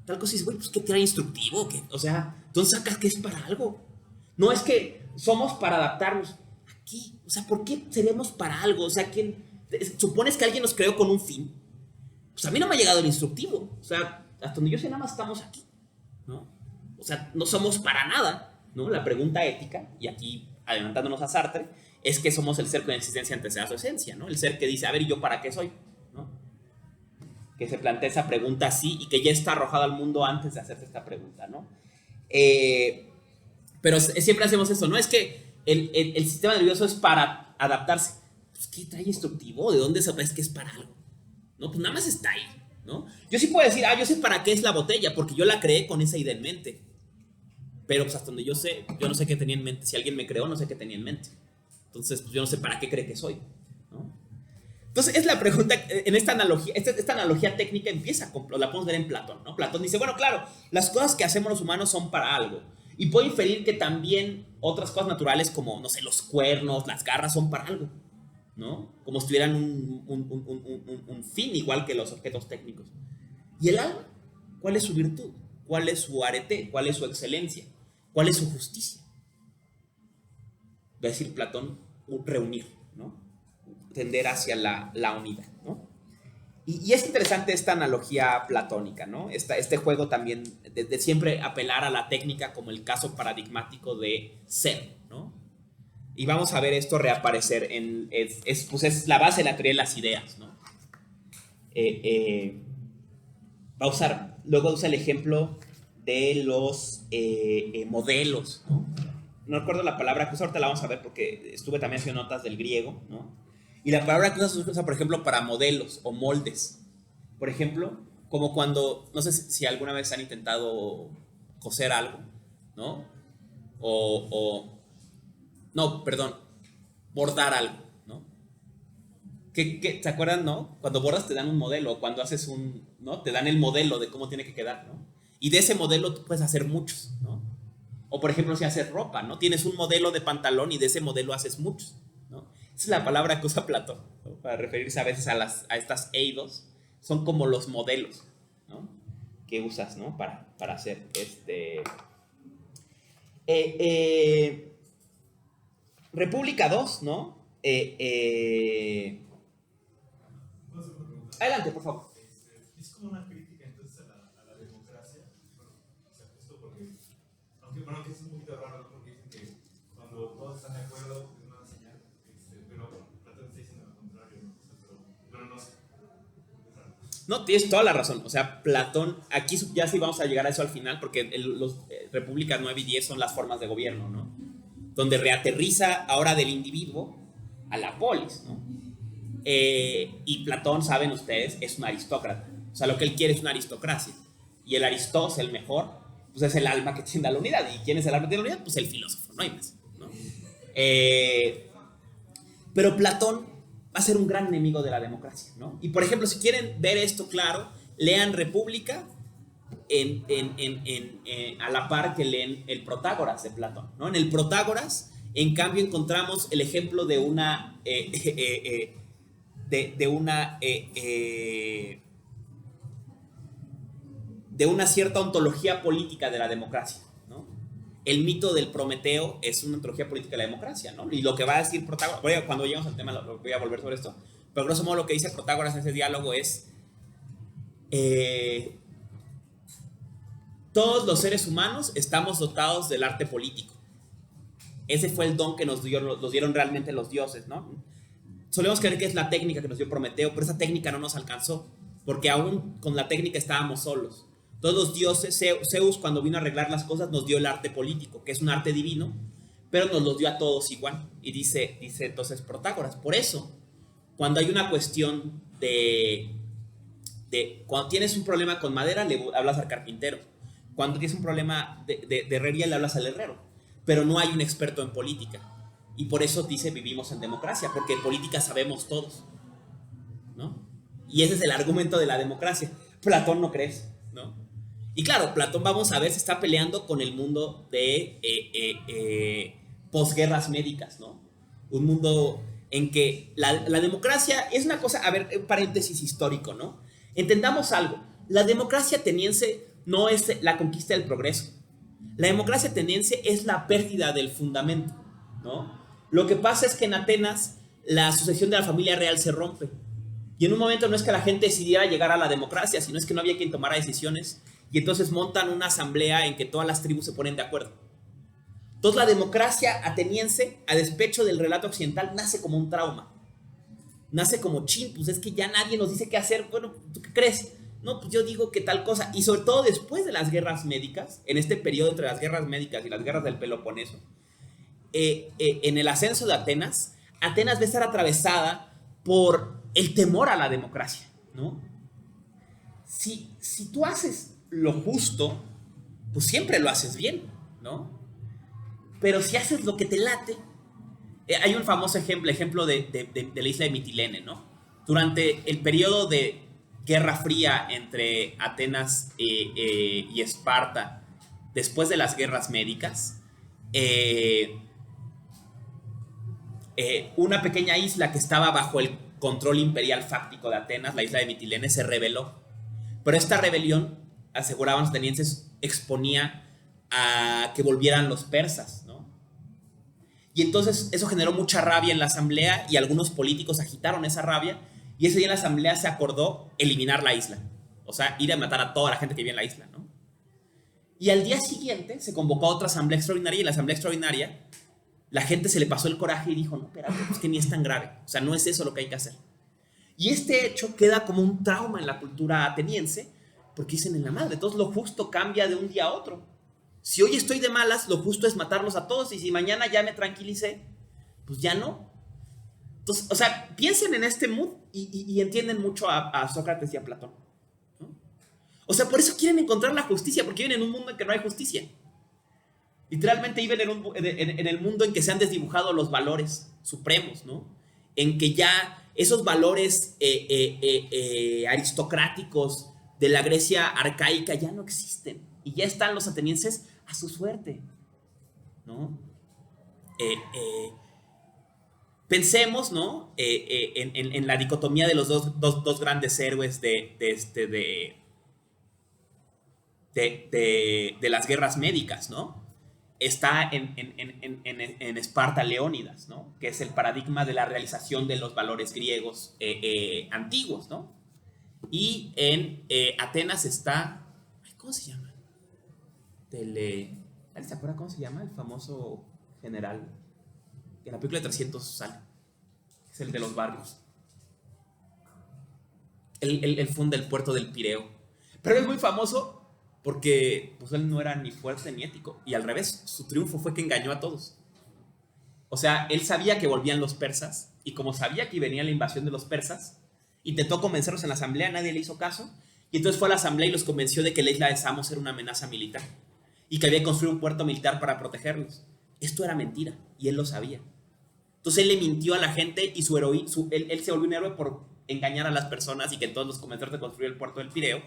Tal cosa y dices, güey, pues ¿qué trae instructivo? ¿Qué? O sea, entonces sacas que es para algo. No es que somos para adaptarnos. Aquí, o sea, ¿por qué seremos para algo? O sea, ¿quién? ¿Supones que alguien nos creó con un fin? Pues a mí no me ha llegado el instructivo. O sea, hasta donde yo sé, nada más estamos aquí, ¿no? O sea, no somos para nada, ¿no? La pregunta ética, y aquí adelantándonos a Sartre, es que somos el ser con existencia antes de su esencia, ¿no? El ser que dice, a ver, ¿y yo para qué soy? ¿No? Que se plantea esa pregunta así y que ya está arrojado al mundo antes de hacerse esta pregunta, ¿no? Pero siempre hacemos eso, ¿no? Es que el sistema nervioso es para adaptarse. Pues, ¿qué trae instructivo? ¿De dónde sabes que es para algo? No, pues nada más está ahí, ¿no? Yo sí puedo decir, yo sé para qué es la botella, porque yo la creé con esa idea en mente. Pero pues hasta donde yo sé, yo no sé qué tenía en mente. Si alguien me creó, no sé qué tenía en mente. Entonces, pues yo no sé para qué cree que soy, ¿no? Entonces, es la pregunta, en esta analogía, esta analogía técnica empieza, la podemos ver en Platón, ¿no? Platón dice, bueno, claro, las cosas que hacemos los humanos son para algo. Y puedo inferir que también otras cosas naturales como, no sé, los cuernos, las garras son para algo, ¿no? Como si tuvieran un fin igual que los objetos técnicos. ¿Y el alma? ¿Cuál es su virtud? ¿Cuál es su arete? ¿Cuál es su excelencia? ¿Cuál es su justicia? Va a decir Platón, reunir, ¿no? Tender hacia la unidad, ¿no? Y es interesante esta analogía platónica, ¿no? Este juego también de siempre apelar a la técnica como el caso paradigmático de ser, ¿no? Y vamos a ver esto reaparecer pues es la base de la teoría de las ideas, ¿no? Luego usa el ejemplo de los modelos, ¿no? No recuerdo la palabra, pues ahorita la vamos a ver porque estuve también haciendo notas del griego, ¿no? Y la palabra que se usa, por ejemplo, para modelos o moldes. Por ejemplo, como cuando, no sé si alguna vez han intentado coser algo, ¿no? No, perdón, bordar algo, ¿no? ¿Se acuerdan, no? Cuando bordas te dan un modelo, cuando haces ¿no? Te dan el modelo de cómo tiene que quedar, ¿no? Y de ese modelo tú puedes hacer muchos, ¿no? O por ejemplo, si haces ropa, ¿no? Tienes un modelo de pantalón y de ese modelo haces muchos, ¿no? Esa es la palabra que usa Platón, ¿no? Para referirse a veces a estas eidos. Son como los modelos, ¿no? Que usas, ¿no? Para hacer República 2, ¿no? Adelante, por favor. Es como una crítica entonces a la democracia. Bueno, o sea, esto porque, aunque es un poquito raro, ¿no? Porque dicen que cuando todos están de acuerdo es una señal, pero Platón está diciendo lo contrario, ¿no? O sea, pero no sé. No, tienes toda la razón. O sea, Platón, aquí ya sí vamos a llegar a eso al final, porque los Repúblicas 9 y 10 son las formas de gobierno, ¿no? Donde reaterriza ahora del individuo a la polis, ¿no? Y Platón, saben ustedes, es un aristócrata. O sea, lo que él quiere es una aristocracia. Y el Aristos, el mejor, pues es el alma que tiene a la unidad. ¿Y quién es el alma que tiene a la unidad? Pues el filósofo, no hay más, ¿no? Pero Platón va a ser un gran enemigo de la democracia, ¿no? Y por ejemplo, si quieren ver esto claro, lean República a la par que leen el Protágoras de Platón, ¿no? En el Protágoras, en cambio, encontramos el ejemplo de una de una cierta ontología política de la democracia, ¿no? El mito del Prometeo es una ontología política de la democracia, ¿no? Y lo que va a decir Protágoras, cuando lleguemos al tema voy a volver sobre esto, pero grosso modo lo que dice Protágoras en ese diálogo es todos los seres humanos estamos dotados del arte político. Ese fue el don que nos dieron realmente los dioses, ¿no? Solemos creer que es la técnica que nos dio Prometeo, pero esa técnica no nos alcanzó, porque aún con la técnica estábamos solos. Todos los dioses, Zeus cuando vino a arreglar las cosas nos dio el arte político, que es un arte divino, pero nos los dio a todos igual. Y dice entonces Protágoras, por eso, cuando hay una cuestión cuando tienes un problema con madera, le hablas al carpintero. Cuando tienes un problema de herrería, le hablas al herrero. Pero no hay un experto en política. Y por eso dice vivimos en democracia, porque en política sabemos todos, ¿no? Y ese es el argumento de la democracia. Platón no cree eso, ¿no? Y claro, Platón, vamos a ver, se está peleando con el mundo de posguerras médicas, ¿no? Un mundo en que la democracia es una cosa, a ver, un paréntesis histórico, ¿no? Entendamos algo, la democracia ateniense no es la conquista del progreso. La democracia ateniense es la pérdida del fundamento, ¿no? Lo que pasa es que en Atenas la sucesión de la familia real se rompe. Y en un momento no es que la gente decidiera llegar a la democracia, sino es que no había quien tomara decisiones. Y entonces montan una asamblea en que todas las tribus se ponen de acuerdo. Entonces la democracia ateniense, a despecho del relato occidental, nace como un trauma. Nace como pues es que ya nadie nos dice qué hacer. Bueno, ¿tú qué crees? No, pues yo digo que tal cosa. Y sobre todo después de las guerras médicas, en este periodo entre las guerras médicas y las guerras del Peloponeso, en el ascenso de Atenas, Atenas va a estar atravesada por el temor a la democracia, ¿no? Si tú haces lo justo, pues siempre lo haces bien, ¿no? Pero si haces lo que te late, hay un famoso ejemplo de la isla de Mitilene, ¿no? Durante el periodo de Guerra Fría entre Atenas y Esparta, después de las guerras médicas, una pequeña isla que estaba bajo el control imperial fáctico de Atenas, la isla de Mitilene, se rebeló. Pero esta rebelión, aseguraban los atenienses, exponía a que volvieran los persas, ¿no? Y entonces eso generó mucha rabia en la asamblea y algunos políticos agitaron esa rabia y ese día en la asamblea se acordó eliminar la isla. O sea, ir a matar a toda la gente que vivía en la isla, ¿no? Y al día siguiente se convocó a otra asamblea extraordinaria y en la asamblea extraordinaria la gente se le pasó el coraje y dijo, no, espérate, pues que ni es tan grave. O sea, no es eso lo que hay que hacer. Y este hecho queda como un trauma en la cultura ateniense porque dicen en la madre, entonces lo justo cambia de un día a otro. Si hoy estoy de malas, lo justo es matarlos a todos y si mañana ya me tranquilicé, pues ya no. Entonces, o sea, piensen en este mood y entienden mucho a Sócrates y a Platón, ¿no? O sea, por eso quieren encontrar la justicia, porque viven en un mundo en que no hay justicia. Literalmente viven en el mundo en que se han desdibujado los valores supremos, ¿no? En que ya esos valores aristocráticos de la Grecia arcaica ya no existen. Y ya están los atenienses a su suerte, ¿no? Pensemos, ¿no? En la dicotomía de los dos grandes héroes de las guerras médicas, ¿no? Está en Esparta Leónidas, ¿no? Que es el paradigma de la realización de los valores griegos antiguos, ¿no? Y en Atenas está, ¿cómo se llama? ¿Alguien se acuerda cómo se llama? El famoso general que en la película de 300 sale, es el de los barrios. Él funda el puerto del Pireo, pero es muy famoso porque pues él no era ni fuerte ni ético, y al revés, su triunfo fue que engañó a todos. O sea, él sabía que volvían los persas, y como sabía que venía la invasión de los persas, intentó convencerlos en la asamblea, nadie le hizo caso, y entonces fue a la asamblea y los convenció de que la isla de Samos era una amenaza militar, y que había construido un puerto militar para protegerlos. Esto era mentira, y él lo sabía. Entonces él le mintió a la gente, y él se volvió un héroe por engañar a las personas, y que todos los convenció de construir el puerto del Pireo.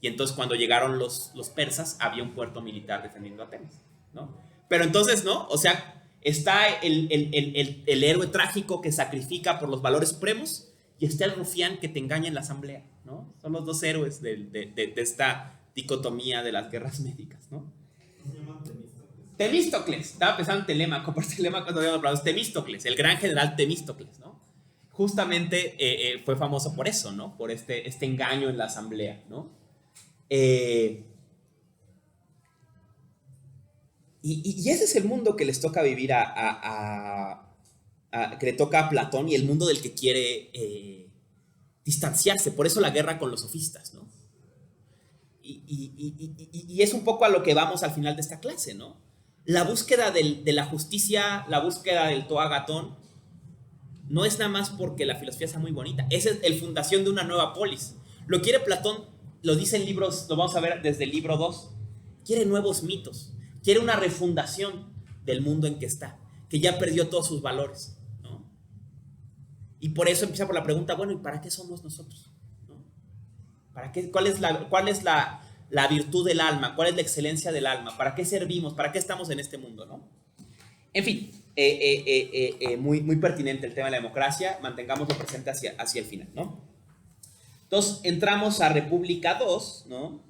Y entonces cuando llegaron los persas, había un puerto militar defendiendo Atenas, ¿no? Pero entonces, ¿no? O sea, está el héroe trágico que sacrifica por los valores supremos, y está el rufián que te engaña en la asamblea, ¿no? Son los dos héroes de esta dicotomía de las guerras médicas, ¿no? Se llama Temístocles, estaba pensando en Telémaco, por Telémaco cuando habíamos hablado, Temístocles, el gran general Temístocles, ¿no? Justamente fue famoso por eso, ¿no? Por este engaño en la asamblea, ¿no? Y ese es el mundo que les toca vivir que le toca a Platón, y el mundo del que quiere distanciarse. Por eso la guerra con los sofistas, ¿no? Y es un poco a lo que vamos al final de esta clase, ¿no? La búsqueda de la justicia, la búsqueda del toagatón, no es nada más porque la filosofía sea muy bonita, esa es el fundación de una nueva polis. Lo quiere Platón, lo dice en libros, lo vamos a ver desde el libro 2, quiere nuevos mitos, quiere una refundación del mundo en que está, que ya perdió todos sus valores, ¿no? Y por eso empieza por la pregunta, bueno, ¿y para qué somos nosotros? ¿No? ¿Para qué? ¿Cuál es la virtud del alma? ¿Cuál es la excelencia del alma? ¿Para qué servimos? ¿Para qué estamos en este mundo, no? En fin, muy pertinente el tema de la democracia, mantengámoslo presente hacia el final, ¿no? Entonces, entramos a República 2, ¿no?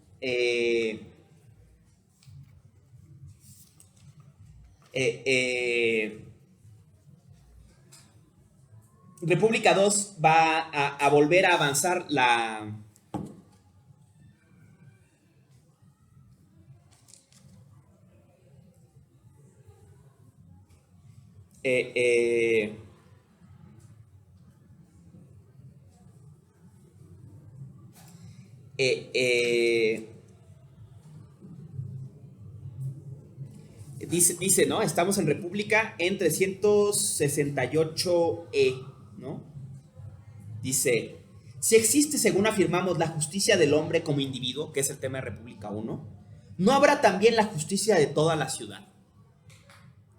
República 2 va a volver a avanzar la... dice, ¿no? Estamos en República en 368 ¿no? Dice, si existe, según afirmamos, la justicia del hombre como individuo, que es el tema de República 1, ¿no habrá también la justicia de toda la ciudad?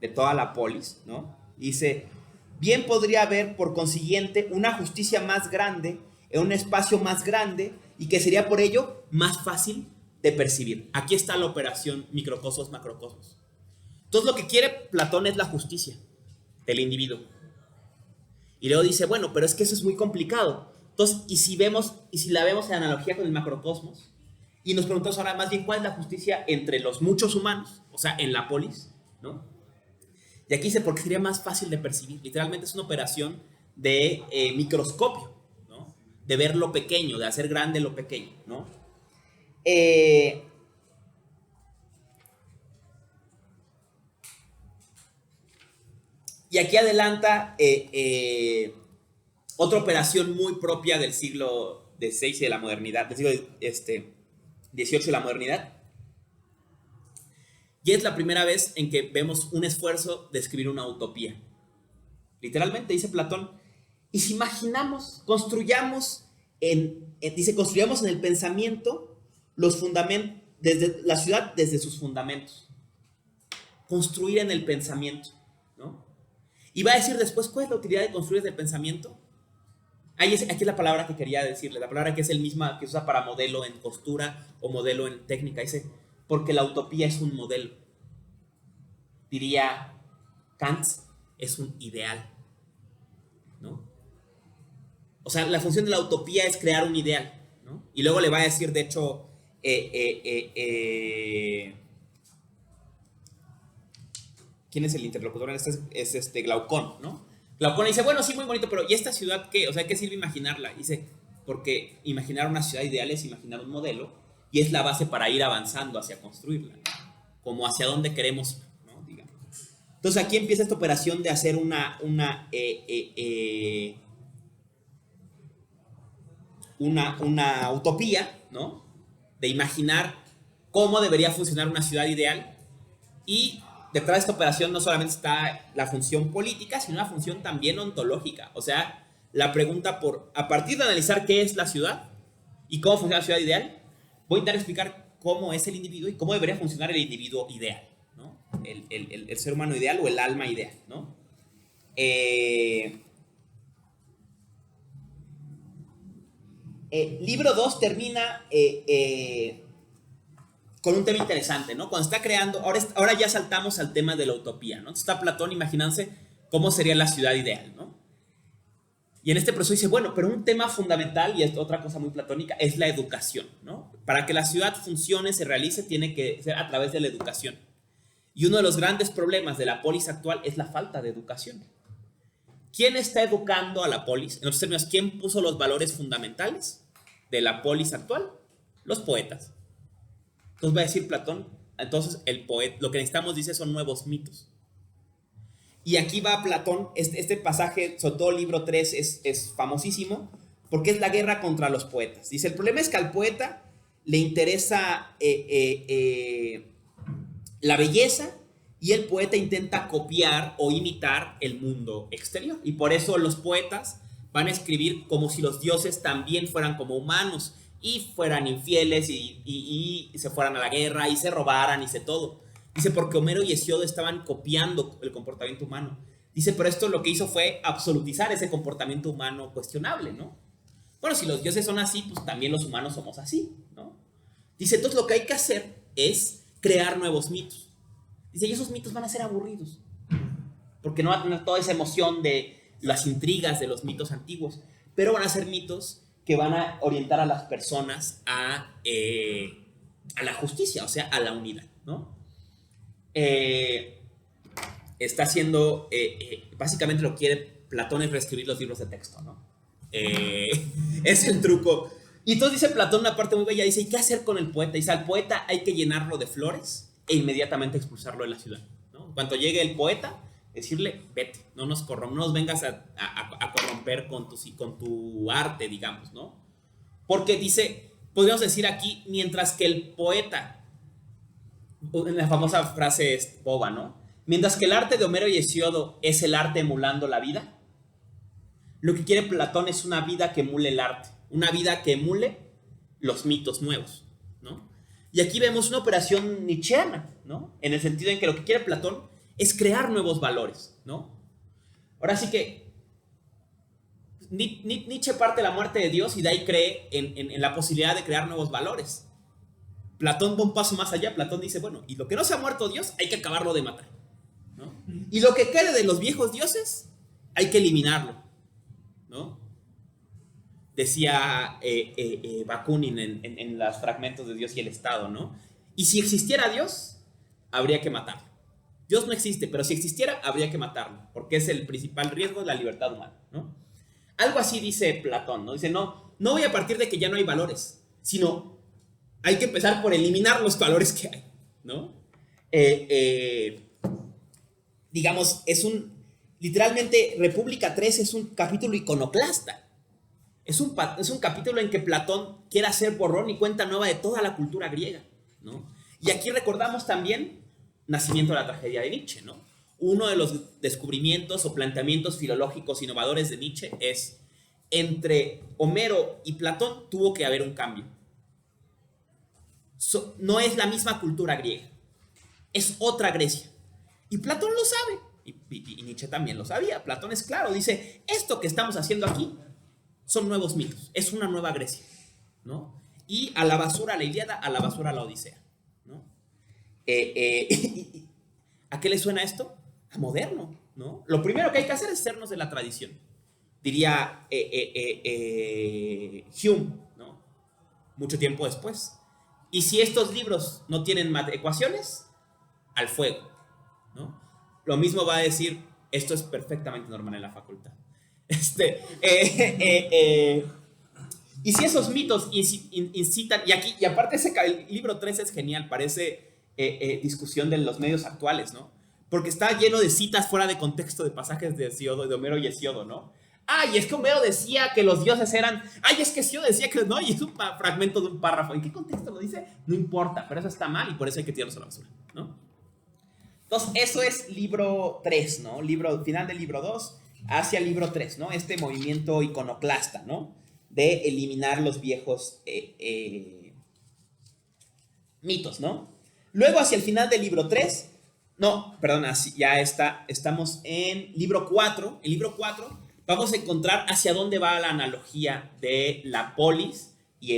De toda la polis, ¿no? Dice, bien podría haber, por consiguiente, una justicia más grande, en un espacio más grande, y que sería por ello más fácil de percibir. Aquí está la operación microcosmos, macrocosmos. Entonces lo que quiere Platón es la justicia del individuo. Y luego dice, bueno, pero es que eso es muy complicado. Entonces, y si la vemos en analogía con el macrocosmos, y nos preguntamos ahora más bien cuál es la justicia entre los muchos humanos, o sea, en la polis, ¿no? Y aquí dice, porque sería más fácil de percibir. Literalmente es una operación de microscopio, ¿no? De ver lo pequeño, de hacer grande lo pequeño, ¿no? Y aquí adelanta otra operación muy propia del siglo XVI y de la modernidad, del siglo XVIII de la modernidad. Y es la primera vez en que vemos un esfuerzo de escribir una utopía. Literalmente, dice Platón, y si imaginamos, construyamos en el pensamiento los fundamentos, desde la ciudad desde sus fundamentos. Construir en el pensamiento, ¿no? Y va a decir después, ¿cuál es la utilidad de construir desde el pensamiento? Aquí es la palabra que quería decirle, la palabra que es el misma que se usa para modelo en postura o modelo en técnica. Dice, porque la utopía es un modelo. Diría Kant, es un ideal, ¿no? O sea, la función de la utopía es crear un ideal, ¿no? Y luego le va a decir, de hecho, ¿quién es el interlocutor? Es Glaucón, ¿no? Glaucón dice, bueno, sí, muy bonito, pero ¿y esta ciudad qué? O sea, ¿qué sirve imaginarla? Dice, porque imaginar una ciudad ideal es imaginar un modelo y es la base para ir avanzando hacia construirla, ¿no? Como hacia dónde queremos, ¿no? Digamos. Entonces aquí empieza esta operación de hacer una utopía, ¿no? De imaginar cómo debería funcionar una ciudad ideal, y detrás de esta operación no solamente está la función política, sino una función también ontológica. O sea, la pregunta a partir de analizar qué es la ciudad y cómo funciona la ciudad ideal, voy a intentar explicar cómo es el individuo y cómo debería funcionar el individuo ideal, ¿no? El ser humano ideal o el alma ideal, ¿no? Libro 2 termina con un tema interesante, ¿no? Cuando está creando, ahora ya saltamos al tema de la utopía, ¿no? Entonces está Platón imaginándose cómo sería la ciudad ideal, ¿no? Y en este proceso dice, bueno, pero un tema fundamental, y es otra cosa muy platónica, es la educación, ¿no? Para que la ciudad funcione, se realice, tiene que ser a través de la educación. Y uno de los grandes problemas de la polis actual es la falta de educación. ¿Quién está educando a la polis? En otros términos, ¿quién puso los valores fundamentales de la polis actual? Los poetas. Entonces va a decir Platón, entonces lo que necesitamos, dice, son nuevos mitos. Y aquí va Platón, este pasaje, sobre todo el libro 3, es famosísimo, porque es la guerra contra los poetas. Dice, el problema es que al poeta le interesa la belleza y el poeta intenta copiar o imitar el mundo exterior. Y por eso los poetas van a escribir como si los dioses también fueran como humanos y fueran infieles y se fueran a la guerra y se robaran y se todo. Dice, porque Homero y Hesíodo estaban copiando el comportamiento humano. Dice, pero esto lo que hizo fue absolutizar ese comportamiento humano cuestionable, ¿no? Bueno, si los dioses son así, pues también los humanos somos así, ¿no? Dice, entonces lo que hay que hacer es crear nuevos mitos. Dice, y esos mitos van a ser aburridos, porque no va a tener toda esa emoción de las intrigas de los mitos antiguos, pero van a ser mitos que van a orientar a las personas a la justicia, o sea, a la unidad, ¿no? Está haciendo, básicamente lo que quiere Platón es reescribir los libros de texto, ¿no? Es el truco. Y entonces dice Platón una parte muy bella, dice, ¿y qué hacer con el poeta? Dice, al poeta hay que llenarlo de flores e inmediatamente expulsarlo de la ciudad, ¿no? Cuando llegue el poeta, decirle, vete, no nos vengas a corromper con tu arte, digamos, ¿no? Porque dice, podríamos decir aquí, mientras que el poeta, en la famosa frase es boba, ¿no? Mientras que el arte de Homero y Hesíodo es el arte emulando la vida, lo que quiere Platón es una vida que emule el arte, una vida que emule los mitos nuevos, ¿no? Y aquí vemos una operación nietzscheana, ¿no? En el sentido en que lo que quiere Platón es crear nuevos valores, ¿no? Ahora sí que Nietzsche parte de la muerte de Dios y de ahí cree en la posibilidad de crear nuevos valores. Platón va un paso más allá. Platón dice, bueno, y lo que no se ha muerto Dios, hay que acabarlo de matar, ¿no? Y lo que quede de los viejos dioses, hay que eliminarlo, ¿no? Decía Bakunin en los fragmentos de Dios y el Estado, ¿no? Y si existiera Dios, habría que matarlo. Dios no existe, pero si existiera, habría que matarlo, porque es el principal riesgo de la libertad humana, ¿no? Algo así dice Platón, ¿no? Dice, no voy a partir de que ya no hay valores, sino hay que empezar por eliminar los valores que hay, ¿no? Digamos, literalmente, República 3 es un capítulo iconoclasta. Es un capítulo en que Platón quiere hacer borrón y cuenta nueva de toda la cultura griega, ¿no? Y aquí recordamos también nacimiento de la tragedia de Nietzsche, ¿no? Uno de los descubrimientos o planteamientos filológicos innovadores de Nietzsche es, entre Homero y Platón tuvo que haber un cambio. No es la misma cultura griega, es otra Grecia. Y Platón lo sabe, y Nietzsche también lo sabía. Platón es claro, dice, esto que estamos haciendo aquí son nuevos mitos, es una nueva Grecia, ¿no? Y a la basura la Ilíada, a la basura la Odisea, ¿no? ¿A qué le suena esto? A moderno, ¿no? Lo primero que hay que hacer es hacernos de la tradición, diría Hume, ¿no? Mucho tiempo después. Y si estos libros no tienen ecuaciones, al fuego, ¿no? Lo mismo va a decir, esto es perfectamente normal en la facultad. Y si esos mitos incitan, y aparte el libro 3 es genial, parece discusión de los medios actuales, ¿no? Porque está lleno de citas fuera de contexto de pasajes de Homero y Hesíodo, ¿no? Ay, es que Homero decía que los dioses eran... Ay, es que Hesíodo decía que no, y es un fragmento de un párrafo. ¿En qué contexto lo dice? No importa, pero eso está mal y por eso hay que tirarlo a la basura, ¿no? Entonces, eso es libro 3, ¿no? Final del libro 2 hacia el libro 3, ¿no? Este movimiento iconoclasta, ¿no? De eliminar los viejos mitos, ¿no? Luego, hacia el final del libro 3, no, perdón, estamos en libro 4. En libro 4 vamos a encontrar hacia dónde va la analogía de la polis y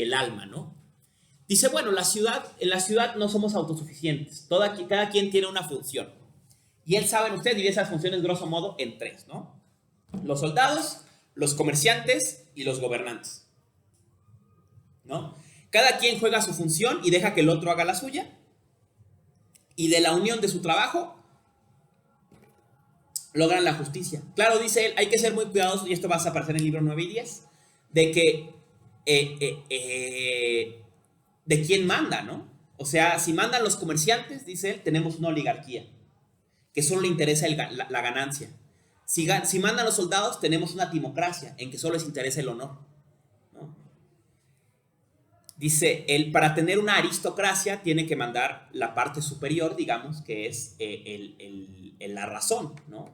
el alma, ¿no? Dice, bueno, en la ciudad no somos autosuficientes. Cada quien tiene una función. Y él, saben ustedes, divide esas funciones grosso modo en 3, ¿no? Los soldados, los comerciantes y los gobernantes, ¿no? Cada quien juega su función y deja que el otro haga la suya. Y de la unión de su trabajo logran la justicia. Claro, dice él, hay que ser muy cuidadosos, y esto va a aparecer en el libro 9 y 10, de que de quién manda, ¿no? O sea, si mandan los comerciantes, dice él, tenemos una oligarquía, que solo le interesa la ganancia. Si mandan los soldados, tenemos una timocracia, en que solo les interesa el honor, ¿no? Dice, para tener una aristocracia tiene que mandar la parte superior, digamos, que es la razón, ¿no?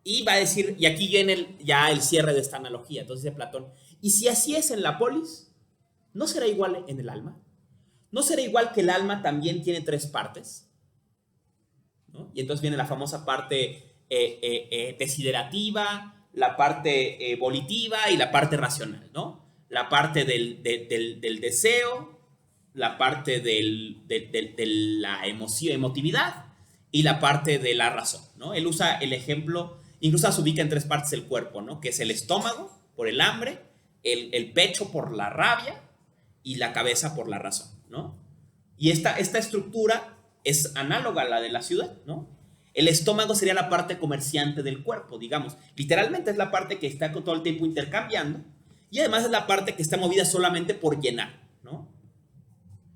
Y va a decir, y aquí viene ya el cierre de esta analogía. Entonces dice Platón, y si así es en la polis, ¿no será igual en el alma? ¿No será igual que el alma también tiene tres partes? ¿No? Y entonces viene la famosa parte desiderativa, la parte volitiva y la parte racional, ¿no? La parte del deseo, la parte de la emotividad y la parte de la razón, ¿no? Él usa el ejemplo, incluso se ubica en tres partes del cuerpo, ¿no? Que es el estómago por el hambre, el pecho por la rabia y la cabeza por la razón, ¿no? Y esta estructura es análoga a la de la ciudad, ¿no? El estómago sería la parte comerciante del cuerpo, digamos. Literalmente es la parte que está todo el tiempo intercambiando y además es la parte que está movida solamente por llenar, ¿no?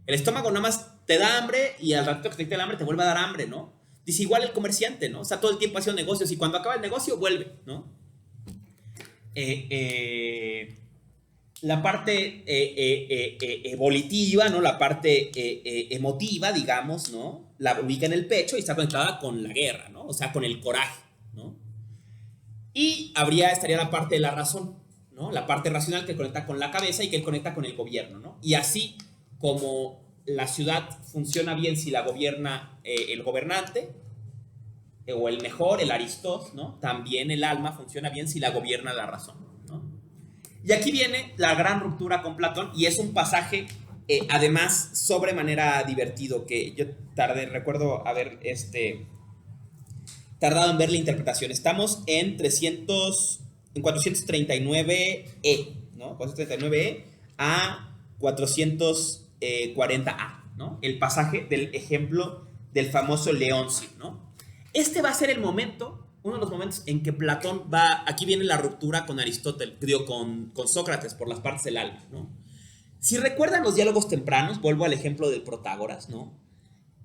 El estómago nada más te da hambre y al rato que te quita el hambre te vuelve a dar hambre, ¿no? Dice igual el comerciante, ¿no? O sea, todo el tiempo haciendo negocios y cuando acaba el negocio vuelve, ¿no? La parte volitiva, ¿no? La parte emotiva, digamos, ¿no? La ubica en el pecho y está conectada con la guerra, ¿no? O sea, con el coraje, ¿no? Y estaría la parte de la razón, ¿no? La parte racional que conecta con la cabeza y que conecta con el gobierno, ¿no? Y así como la ciudad funciona bien si la gobierna el gobernante, o el mejor, el Aristóteles, ¿no? También el alma funciona bien si la gobierna la razón, ¿no? Y aquí viene la gran ruptura con Platón y es un pasaje, además, sobremanera divertido, que yo recuerdo haber tardado en ver la interpretación. Estamos en 439E, ¿no? 439E a 440A, ¿no? El pasaje del ejemplo del famoso Leoncio, ¿no? Este va a ser el momento, uno de los momentos en que Platón aquí viene la ruptura con Aristóteles, con Sócrates por las partes del alma, ¿no? Si recuerdan los diálogos tempranos, vuelvo al ejemplo del Protágoras, ¿no?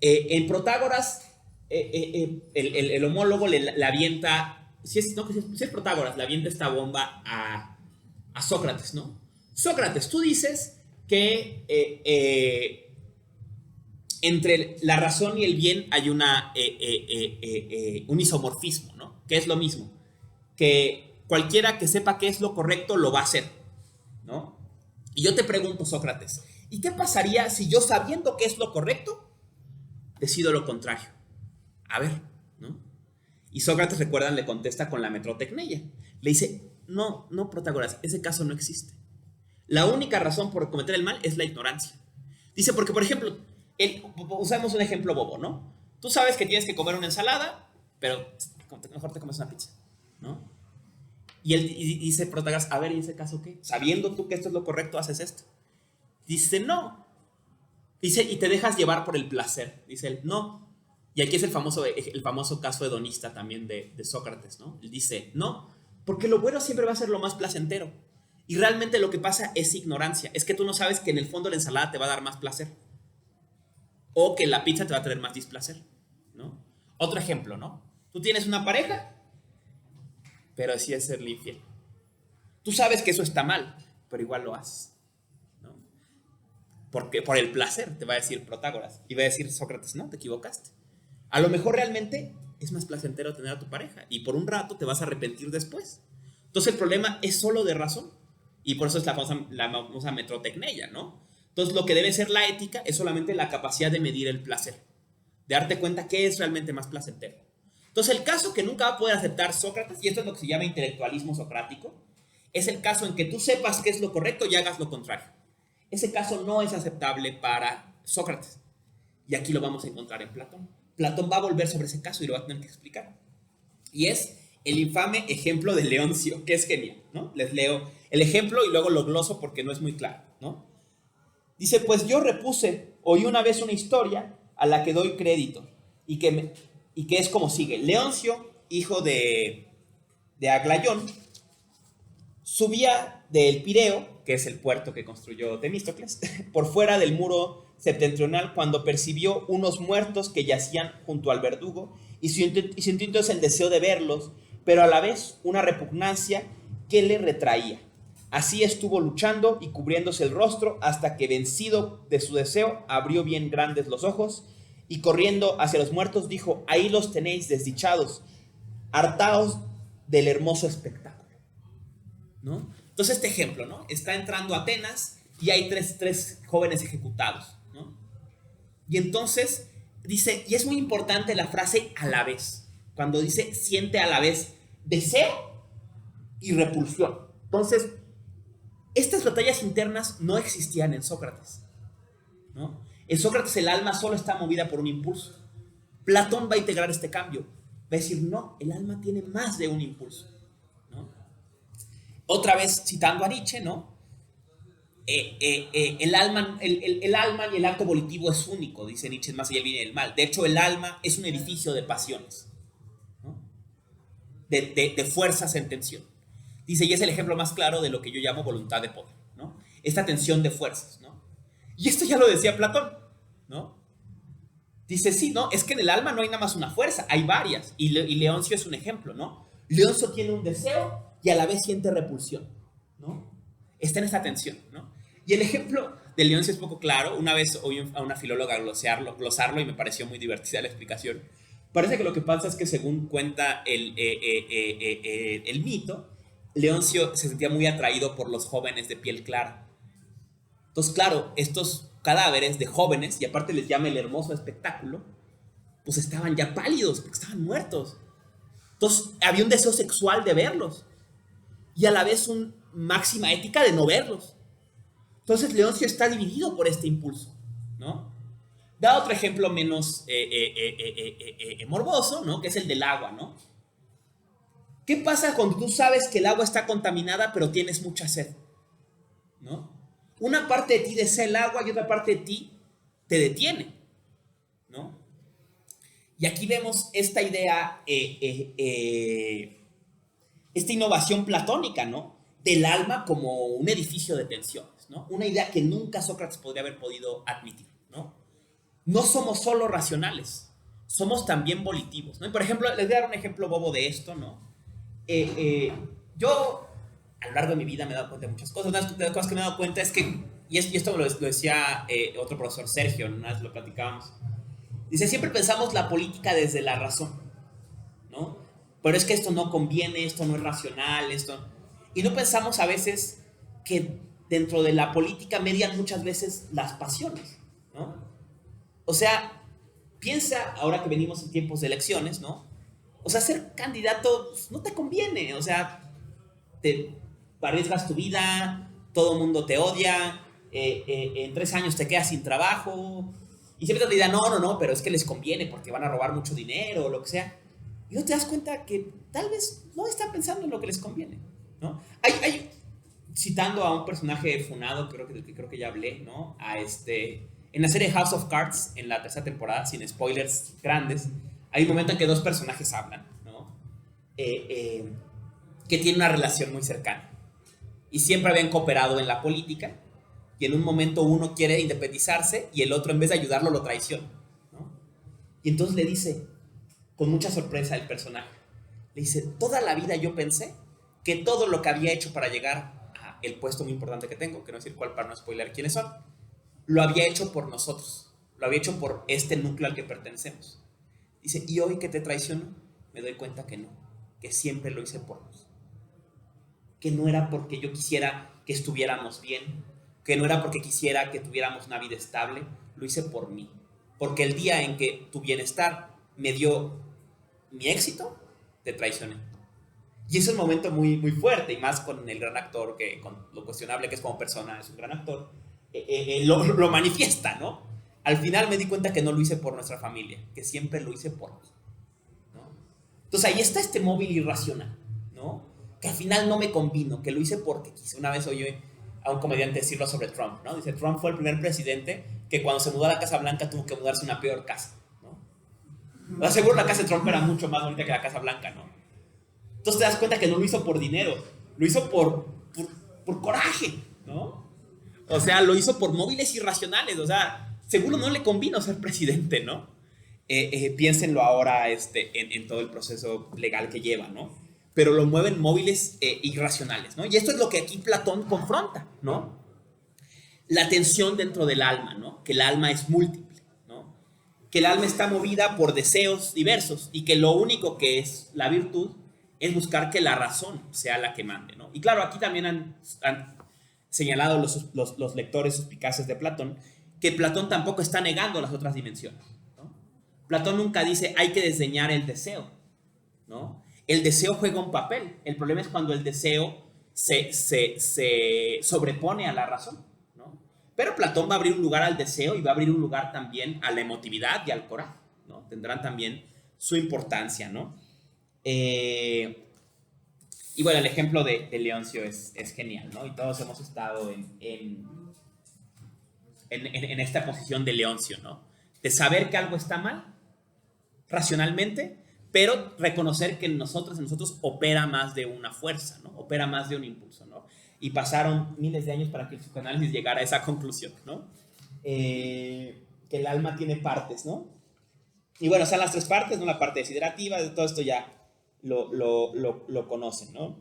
El Protágoras, el homólogo le avienta, si es Protágoras, le avienta esta bomba a Sócrates, ¿no? Sócrates, tú dices que entre la razón y el bien hay un isomorfismo, ¿no? Que es lo mismo, que cualquiera que sepa qué es lo correcto lo va a hacer, ¿no? Y yo te pregunto, Sócrates, ¿y qué pasaría si yo, sabiendo qué es lo correcto, decido lo contrario? A ver, ¿no? Y Sócrates, recuerdan, le contesta con la metrotecneia. Le dice, no, Protágoras, ese caso no existe. La única razón por cometer el mal es la ignorancia. Dice, porque, por ejemplo, usamos un ejemplo bobo, ¿no? Tú sabes que tienes que comer una ensalada, pero mejor te comes una pizza, ¿no? Y dice Protágoras, a ver, ¿y ese caso qué? Sabiendo tú que esto es lo correcto, haces esto. Dice, no. Dice, y te dejas llevar por el placer. Dice él, no. Y aquí es el famoso caso hedonista también de Sócrates, ¿no? Él dice, no, porque lo bueno siempre va a ser lo más placentero. Y realmente lo que pasa es ignorancia. Es que tú no sabes que en el fondo la ensalada te va a dar más placer. O que la pizza te va a tener más displacer, ¿no? Otro ejemplo, ¿no? Tú tienes una pareja, pero decides serle infiel. Tú sabes que eso está mal, pero igual lo haces, ¿no? Porque por el placer, te va a decir Protágoras. Y va a decir Sócrates, no, te equivocaste. A lo mejor realmente es más placentero tener a tu pareja y por un rato te vas a arrepentir después. Entonces el problema es solo de razón. Y por eso es la famosa metrotecneia, ¿no? Entonces lo que debe ser la ética es solamente la capacidad de medir el placer, de darte cuenta qué es realmente más placentero. Entonces el caso que nunca va a poder aceptar Sócrates, y esto es lo que se llama intelectualismo socrático, es el caso en que tú sepas qué es lo correcto y hagas lo contrario. Ese caso no es aceptable para Sócrates. Y aquí lo vamos a encontrar en Platón. Platón va a volver sobre ese caso y lo va a tener que explicar. Y es el infame ejemplo de Leoncio, que es genial, ¿no? Les leo el ejemplo y luego lo gloso porque no es muy claro, ¿no? Dice, pues yo oí una vez una historia a la que doy crédito y que es como sigue. Leoncio, hijo de Aglayón, subía del Pireo, que es el puerto que construyó Temístocles, por fuera del muro septentrional cuando percibió unos muertos que yacían junto al verdugo y sintió entonces el deseo de verlos, pero a la vez una repugnancia que le retraía. Así estuvo luchando y cubriéndose el rostro hasta que, vencido de su deseo, abrió bien grandes los ojos y corriendo hacia los muertos dijo: ahí los tenéis, desdichados, hartaos del hermoso espectáculo, ¿no? Entonces este ejemplo, ¿no? Está entrando a Atenas y hay tres jóvenes ejecutados, ¿no? Y entonces dice, y es muy importante la frase a la vez, cuando dice siente a la vez deseo y repulsión. Entonces, estas batallas internas no existían en Sócrates, ¿no? En Sócrates el alma solo está movida por un impulso. Platón va a integrar este cambio. Va a decir, no, el alma tiene más de un impulso, ¿no? Otra vez citando a Nietzsche, ¿no? El alma y el acto volitivo es único, dice Nietzsche, más allá del bien y del mal. De hecho, el alma es un edificio de pasiones, ¿no? de fuerzas en tensión. Dice, y es el ejemplo más claro de lo que yo llamo voluntad de poder, ¿no? Esta tensión de fuerzas, ¿no? Y esto ya lo decía Platón, ¿no? Dice, sí, ¿no? Es que en el alma no hay nada más una fuerza, hay varias. Y Leoncio es un ejemplo, ¿no? Leoncio tiene un deseo y a la vez siente repulsión, ¿no? Está en esta tensión, ¿no? Y el ejemplo de Leoncio es poco claro. Una vez oí a una filóloga glosarlo y me pareció muy divertida la explicación. Parece que lo que pasa es que, según cuenta el mito, Leoncio se sentía muy atraído por los jóvenes de piel clara. Entonces, claro, estos cadáveres de jóvenes, y aparte les llama el hermoso espectáculo, pues estaban ya pálidos porque estaban muertos. Entonces había un deseo sexual de verlos y a la vez una máxima ética de no verlos. Entonces Leoncio está dividido por este impulso, ¿no? Da otro ejemplo menos morboso, ¿no? Que es el del agua, ¿no? ¿Qué pasa cuando tú sabes que el agua está contaminada pero tienes mucha sed? ¿No? Una parte de ti desea el agua y otra parte de ti te detiene, ¿no? Y aquí vemos esta idea, esta innovación platónica, ¿no? Del alma como un edificio de tensiones, ¿no? Una idea que nunca Sócrates podría haber podido admitir, ¿no? No somos solo racionales, somos también volitivos, ¿no? Y por ejemplo, les voy a dar un ejemplo bobo de esto, ¿no? Yo a lo largo de mi vida me he dado cuenta de muchas cosas. Una de las cosas que me he dado cuenta es que, y esto lo decía otro profesor, Sergio, una vez lo platicábamos, dice, siempre pensamos la política desde la razón, ¿no? Pero es que esto no conviene, esto no es racional, esto... Y no pensamos a veces que dentro de la política median muchas veces las pasiones, ¿no? O sea, piensa, ahora que venimos en tiempos de elecciones, ¿no? O sea, ser candidato pues, no te conviene, o sea, te arriesgas tu vida, todo el mundo te odia, en 3 años te quedas sin trabajo, y siempre te dirán, no, pero es que les conviene porque van a robar mucho dinero o lo que sea. Y no te das cuenta que tal vez no están pensando en lo que les conviene, ¿no? Citando a un personaje funado, creo que ya hablé, ¿no? En la serie House of Cards, en la 3ª temporada, sin spoilers grandes, hay un momento en que 2 personajes hablan, ¿no? Que tienen una relación muy cercana. Y siempre habían cooperado en la política, y en un momento uno quiere independizarse y el otro, en vez de ayudarlo, lo traiciona, ¿no? Y entonces le dice, con mucha sorpresa el personaje, le dice, toda la vida yo pensé que todo lo que había hecho para llegar al puesto muy importante que tengo, que no decir cuál para no spoiler quiénes son, lo había hecho por nosotros, lo había hecho por este núcleo al que pertenecemos. Dice, y hoy que te traiciono, me doy cuenta que no, que siempre lo hice por vos. Que no era porque yo quisiera que estuviéramos bien, que no era porque quisiera que tuviéramos una vida estable, lo hice por mí. Porque el día en que tu bienestar me dio mi éxito, te traicioné. Y es un momento muy, muy fuerte, y más con el gran actor, que con lo cuestionable que es como persona, es un gran actor, lo manifiesta, ¿no? Al final me di cuenta que no lo hice por nuestra familia, que siempre lo hice por mí, ¿no? Entonces ahí está este móvil irracional, ¿no? Que al final no me convino, que lo hice porque quise. Una vez oí a un comediante decirlo sobre Trump, ¿no? Dice, Trump fue el primer presidente que cuando se mudó a la Casa Blanca tuvo que mudarse a una peor casa, ¿no? Seguro la casa de Trump era mucho más bonita que la Casa Blanca, ¿no? Entonces te das cuenta que no lo hizo por dinero, lo hizo por coraje, ¿no? O sea, lo hizo por móviles irracionales, o sea, seguro no le convino ser presidente, ¿no? Piénsenlo ahora en todo el proceso legal que lleva, ¿no? pero lo mueven móviles irracionales, ¿no? Y esto es lo que aquí Platón confronta, ¿no? La tensión dentro del alma, ¿no? Que el alma es múltiple, ¿no? Que el alma está movida por deseos diversos y que lo único que es la virtud es buscar que la razón sea la que mande, ¿no? Y claro, aquí también han señalado los lectores suspicaces de Platón que Platón tampoco está negando las otras dimensiones, ¿no? Platón nunca dice hay que desdeñar el deseo, ¿no? El deseo juega un papel. El problema es cuando el deseo se sobrepone a la razón, ¿no? Pero Platón va a abrir un lugar al deseo y va a abrir un lugar también a la emotividad y al coraje, ¿no? Tendrán también su importancia, ¿no? Y bueno, el ejemplo de Leoncio es genial, ¿no? Y todos hemos estado en esta posición de Leoncio, ¿no? De saber que algo está mal, racionalmente, pero reconocer que en nosotros opera más de una fuerza, ¿no? Opera más de un impulso, ¿no? Y pasaron miles de años para que el psicoanálisis llegara a esa conclusión, ¿no? Que el alma tiene partes, ¿no? Y bueno, están las tres partes, ¿no? La parte desiderativa, de todo esto ya lo conocen, ¿no?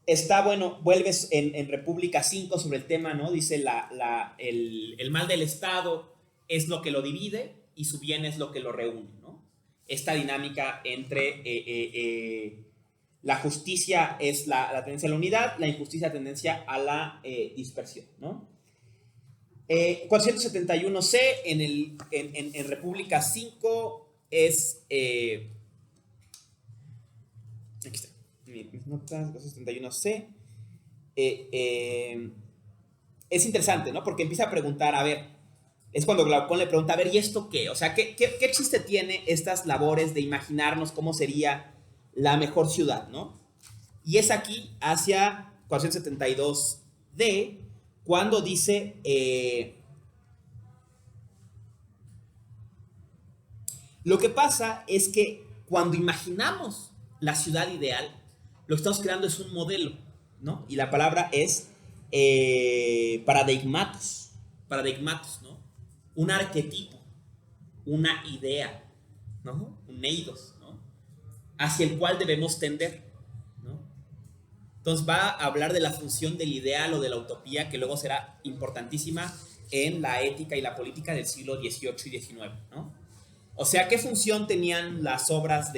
Está, bueno, vuelves en República 5 sobre el tema, ¿no? Dice el mal del Estado es lo que lo divide y su bien es lo que lo reúne, ¿no? Esta dinámica entre la justicia es la tendencia a la unidad, la injusticia tendencia a la dispersión, ¿no? 471C en República 5 es... aquí está. Mis notas, 471C. Es interesante, ¿no? Porque empieza a preguntar, a ver, es cuando Glaucón le pregunta, a ver, ¿y esto qué? O sea, ¿qué chiste tiene estas labores de imaginarnos cómo sería la mejor ciudad, ¿no? Y es aquí, hacia 472D, cuando dice, lo que pasa es que cuando imaginamos la ciudad ideal, lo que estamos creando es un modelo, ¿no? Y la palabra es paradigmatos, ¿no? Un arquetipo, una idea, ¿no? Un eidos, ¿no? Hacia el cual debemos tender, ¿no? Entonces va a hablar de la función del ideal o de la utopía, que luego será importantísima en la ética y la política del siglo XVIII y XIX, ¿no? O sea, ¿qué función tenían las obras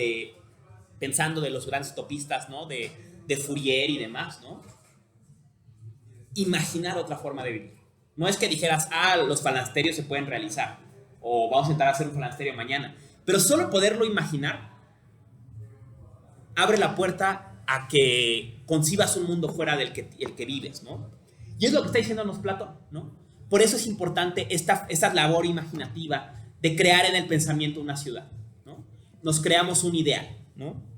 pensando de los grandes utopistas, ¿no? De Fourier y demás, ¿no? Imaginar otra forma de vivir. No es que dijeras, los falansterios se pueden realizar, o vamos a intentar hacer un falansterio mañana, pero solo poderlo imaginar abre la puerta a que concibas un mundo fuera del el que vives, ¿no? Y es lo que está diciéndonos Platón, ¿no? Por eso es importante esta labor imaginativa de crear en el pensamiento una ciudad, ¿no? Nos creamos un ideal, ¿no?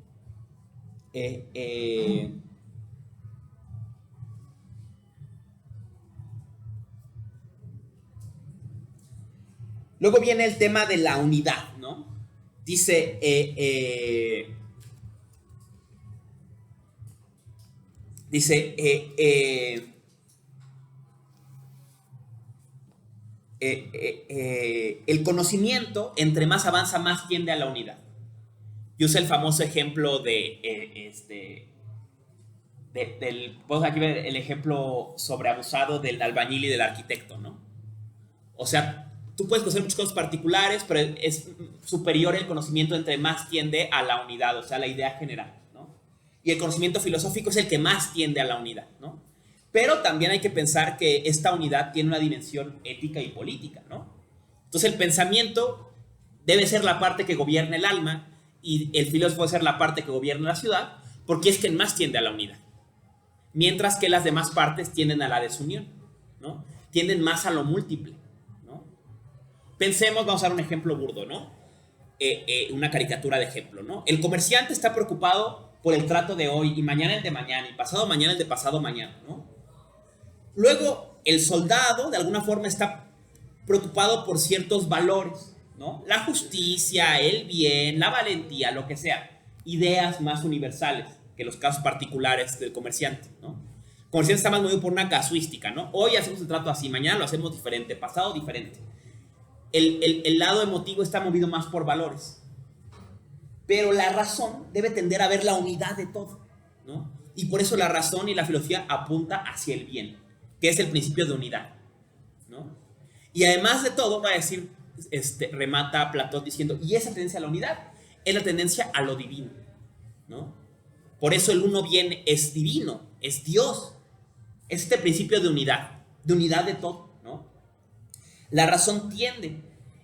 Luego viene el tema de la unidad, ¿no? Dice, el conocimiento, entre más avanza, más tiende a la unidad. Y usa el famoso ejemplo podemos aquí ver el ejemplo sobreabusado del albañil y del arquitecto, ¿no? O sea, tú puedes conocer muchas cosas particulares, pero es superior el conocimiento entre más tiende a la unidad, o sea, la idea general, ¿no? Y el conocimiento filosófico es el que más tiende a la unidad, ¿no? Pero también hay que pensar que esta unidad tiene una dimensión ética y política, ¿no? Entonces el pensamiento debe ser la parte que gobierna el alma y el filósofo debe ser la parte que gobierna la ciudad, porque es quien más tiende a la unidad. Mientras que las demás partes tienden a la desunión, ¿no? Tienden más a lo múltiple, ¿no? Pensemos, vamos a dar un ejemplo burdo, ¿no? Una caricatura de ejemplo, ¿no? El comerciante está preocupado por el trato de hoy y mañana el de mañana y pasado mañana el de pasado mañana, ¿no? Luego, el soldado, de alguna forma, está preocupado por ciertos valores, ¿no? La justicia, el bien, la valentía, lo que sea. Ideas más universales que los casos particulares del comerciante, ¿no? El comerciante está más movido por una casuística, ¿no? Hoy hacemos el trato así, mañana lo hacemos diferente, pasado diferente. el lado emotivo está movido más por valores. Pero la razón debe tender a ver la unidad de todo, ¿no? Y por eso la razón y la filosofía apunta hacia el bien, que es el principio de unidad, ¿no? Y además de todo, va a decir, remata Platón diciendo, y esa tendencia a la unidad es la tendencia a lo divino, ¿no? Por eso el uno bien es divino, es Dios, es este principio de unidad de todo, ¿no? La razón tiende,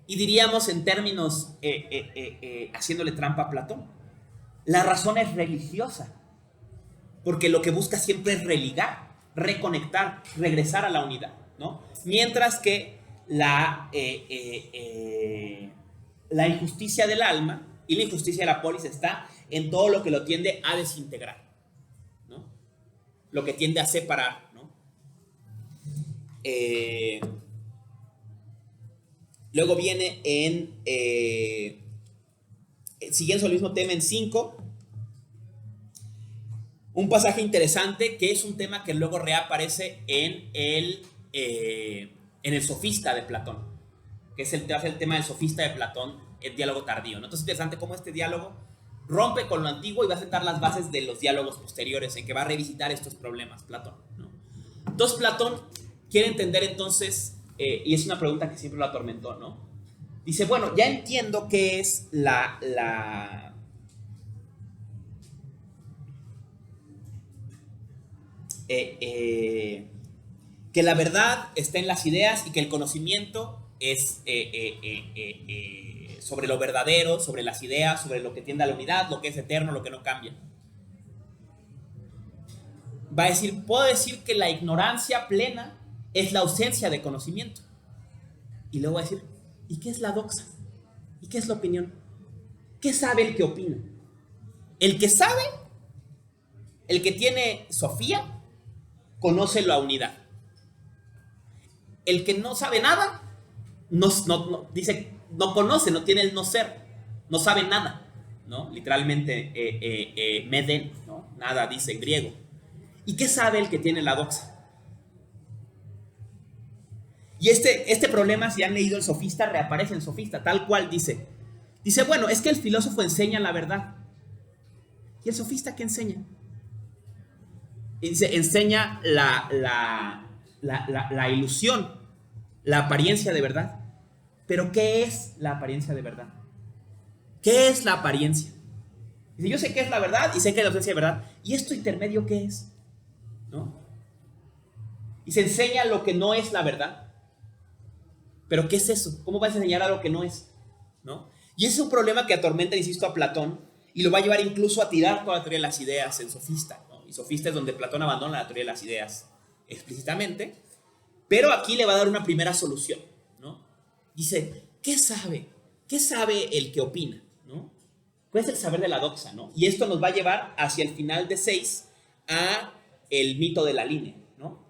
y diríamos en términos, haciéndole trampa a Platón, la razón es religiosa, porque lo que busca siempre es religar, reconectar, regresar a la unidad, ¿no? Mientras que la injusticia del alma y la injusticia de la polis está en todo lo que lo tiende a desintegrar, ¿no? Lo que tiende a separar, ¿no? Luego viene siguiendo el mismo tema en 5, un pasaje interesante que es un tema que luego reaparece en el sofista de Platón, que es el tema del sofista de Platón, el diálogo tardío, ¿no? Entonces es interesante cómo este diálogo rompe con lo antiguo y va a sentar las bases de los diálogos posteriores en que va a revisitar estos problemas Platón, ¿no? Entonces Platón quiere entender entonces, y es una pregunta que siempre lo atormentó, ¿no? Dice, bueno, ya entiendo qué es que la verdad está en las ideas y que el conocimiento es sobre lo verdadero, sobre las ideas, sobre lo que tiende a la unidad, lo que es eterno, lo que no cambia. Va a decir, puedo decir que la ignorancia plena es la ausencia de conocimiento. Y luego va a decir, ¿y qué es la doxa? ¿Y qué es la opinión? ¿Qué sabe el que opina? El que sabe, el que tiene sofía, conoce la unidad. El que no sabe nada, dice, no conoce, no tiene el no ser, no sabe nada, ¿no? Literalmente, meden, ¿no? Nada, dice en griego. ¿Y qué sabe el que tiene la doxa? Y este problema, si han leído el sofista, reaparece en el sofista, tal cual dice, bueno, es que el filósofo enseña la verdad. ¿Y el sofista qué enseña? Y dice, enseña la ilusión, la apariencia de verdad. Pero ¿qué es la apariencia de verdad? ¿Qué es la apariencia? Dice, yo sé qué es la verdad y sé qué es la ausencia de verdad. ¿Y esto intermedio qué es? ¿No? Y se enseña lo que no es la verdad. ¿Pero qué es eso? ¿Cómo vas a enseñar algo que no es? ¿No? Y ese es un problema que atormenta, insisto, a Platón y lo va a llevar incluso a tirar toda la teoría de las ideas en Sofista, ¿no? Y Sofista es donde Platón abandona la teoría de las ideas explícitamente, pero aquí le va a dar una primera solución, ¿no? Dice, ¿qué sabe? ¿Qué sabe el que opina? ¿No? ¿Cuál es el saber de la doxa? ¿No? Y esto nos va a llevar hacia el final de 6 a el mito de la línea, ¿no?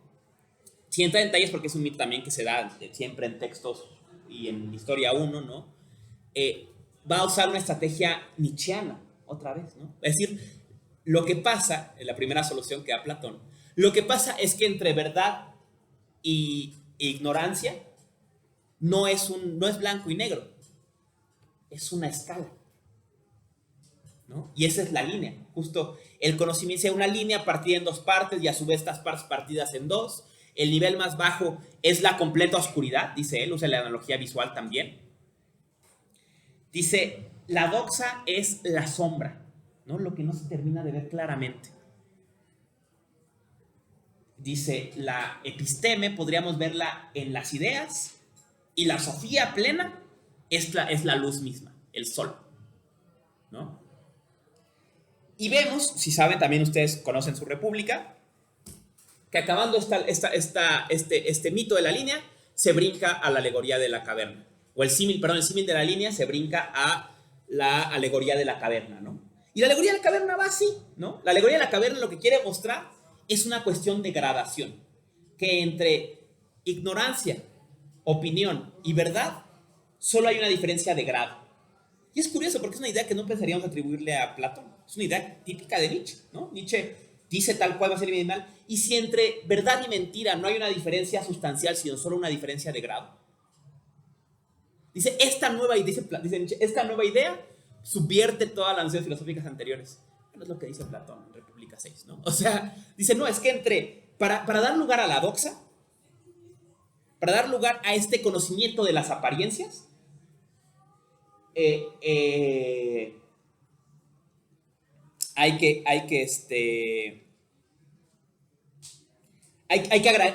Sin entrar en detalles porque es un mito también que se da siempre en textos y en Historia 1, ¿no? Va a usar una estrategia nietzscheana, otra vez, ¿no? Es decir, lo que pasa, en la primera solución que da Platón, lo que pasa es que entre verdad y ignorancia no es blanco y negro, es una escala, ¿no? Y esa es la línea, justo el conocimiento es una línea partida en dos partes y a su vez estas partes partidas en dos. El nivel más bajo es la completa oscuridad, dice él, usa la analogía visual también. Dice, la doxa es la sombra, ¿no? Lo que no se termina de ver claramente. Dice, la episteme podríamos verla en las ideas y la sofía plena es la luz misma, el sol, ¿no? Y vemos, si saben, también ustedes conocen su República, que acabando este mito de la línea, se brinca a la alegoría de la caverna. O el símil de la línea se brinca a la alegoría de la caverna, ¿no? Y la alegoría de la caverna va así, ¿no? La alegoría de la caverna lo que quiere mostrar es una cuestión de gradación, que entre ignorancia, opinión y verdad, solo hay una diferencia de grado. Y es curioso porque es una idea que no pensaríamos atribuirle a Platón. Es una idea típica de Nietzsche, ¿no? Nietzsche dice tal cual va a ser el bien y mal. Y si entre verdad y mentira no hay una diferencia sustancial, sino solo una diferencia de grado. Dice, esta nueva idea subvierte todas las nociones filosóficas anteriores. No es lo que dice Platón en República 6, ¿no? O sea, dice, no, es que para dar lugar a la doxa, para dar lugar a este conocimiento de las apariencias, hay que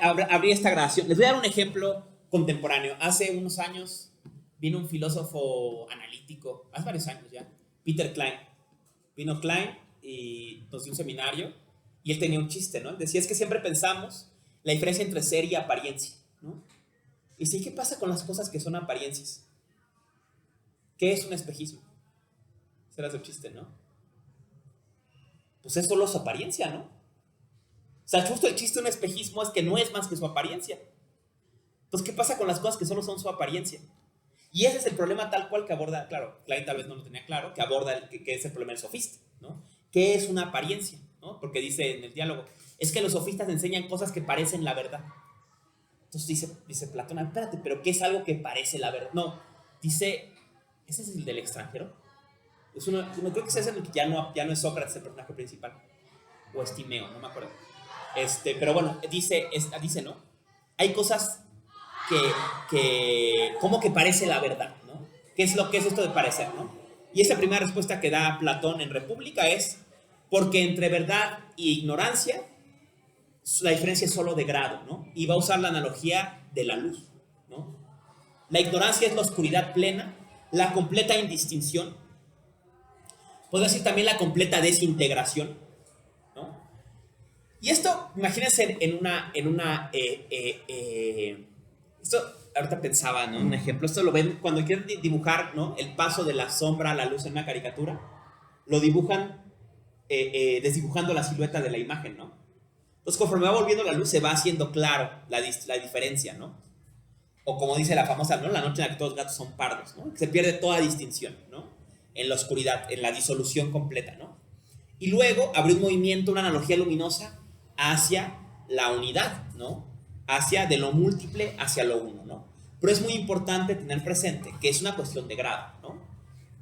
abrir esta gradación. Les voy a dar un ejemplo contemporáneo. Hace unos años vino un filósofo analítico, hace varios años ya, Peter Klein. Vino Klein y nos dio un seminario y él tenía un chiste, ¿no? Decía, es que siempre pensamos la diferencia entre ser y apariencia, ¿no? Y sí, ¿qué pasa con las cosas que son apariencias? ¿Qué es un espejismo? Ese era su chiste, ¿no? Pues es solo su apariencia, ¿no? O sea, justo el chiste de un espejismo es que no es más que su apariencia. Entonces, ¿qué pasa con las cosas que solo son su apariencia? Y ese es el problema tal cual que aborda, claro, Klein tal vez no lo tenía claro, que aborda que es el problema del sofista, ¿no? ¿Qué es una apariencia? ¿No? Porque dice en el diálogo, es que los sofistas enseñan cosas que parecen la verdad. Entonces dice Platón, espérate, ¿pero qué es algo que parece la verdad? No, dice, ¿ese es el del extranjero? Es uno, creo que ese es el que ya no es Sócrates el personaje principal, o es Timeo, no me acuerdo. Pero bueno, dice, ¿no? Hay cosas que como que parece la verdad, ¿no? ¿Qué es lo que es esto de parecer, no? Y esa primera respuesta que da Platón en República es porque entre verdad e ignorancia la diferencia es solo de grado, ¿no? Y va a usar la analogía de la luz, ¿no? La ignorancia es la oscuridad plena, la completa indistinción, puedo decir también la completa desintegración, ¿no? Y esto, imagínense esto ahorita pensaba, ¿no? Un ejemplo, esto lo ven cuando quieren dibujar, ¿no? El paso de la sombra a la luz en una caricatura, lo dibujan desdibujando la silueta de la imagen, ¿no? Entonces, conforme va volviendo la luz, se va haciendo claro la diferencia, ¿no? O como dice la famosa, ¿no? La noche en la que todos los gatos son pardos, ¿no? Que se pierde toda distinción, ¿no? En la oscuridad, en la disolución completa, ¿no? Y luego abre un movimiento, una analogía luminosa hacia la unidad, ¿no? Hacia de lo múltiple hacia lo uno, ¿no? Pero es muy importante tener presente que es una cuestión de grado, ¿no?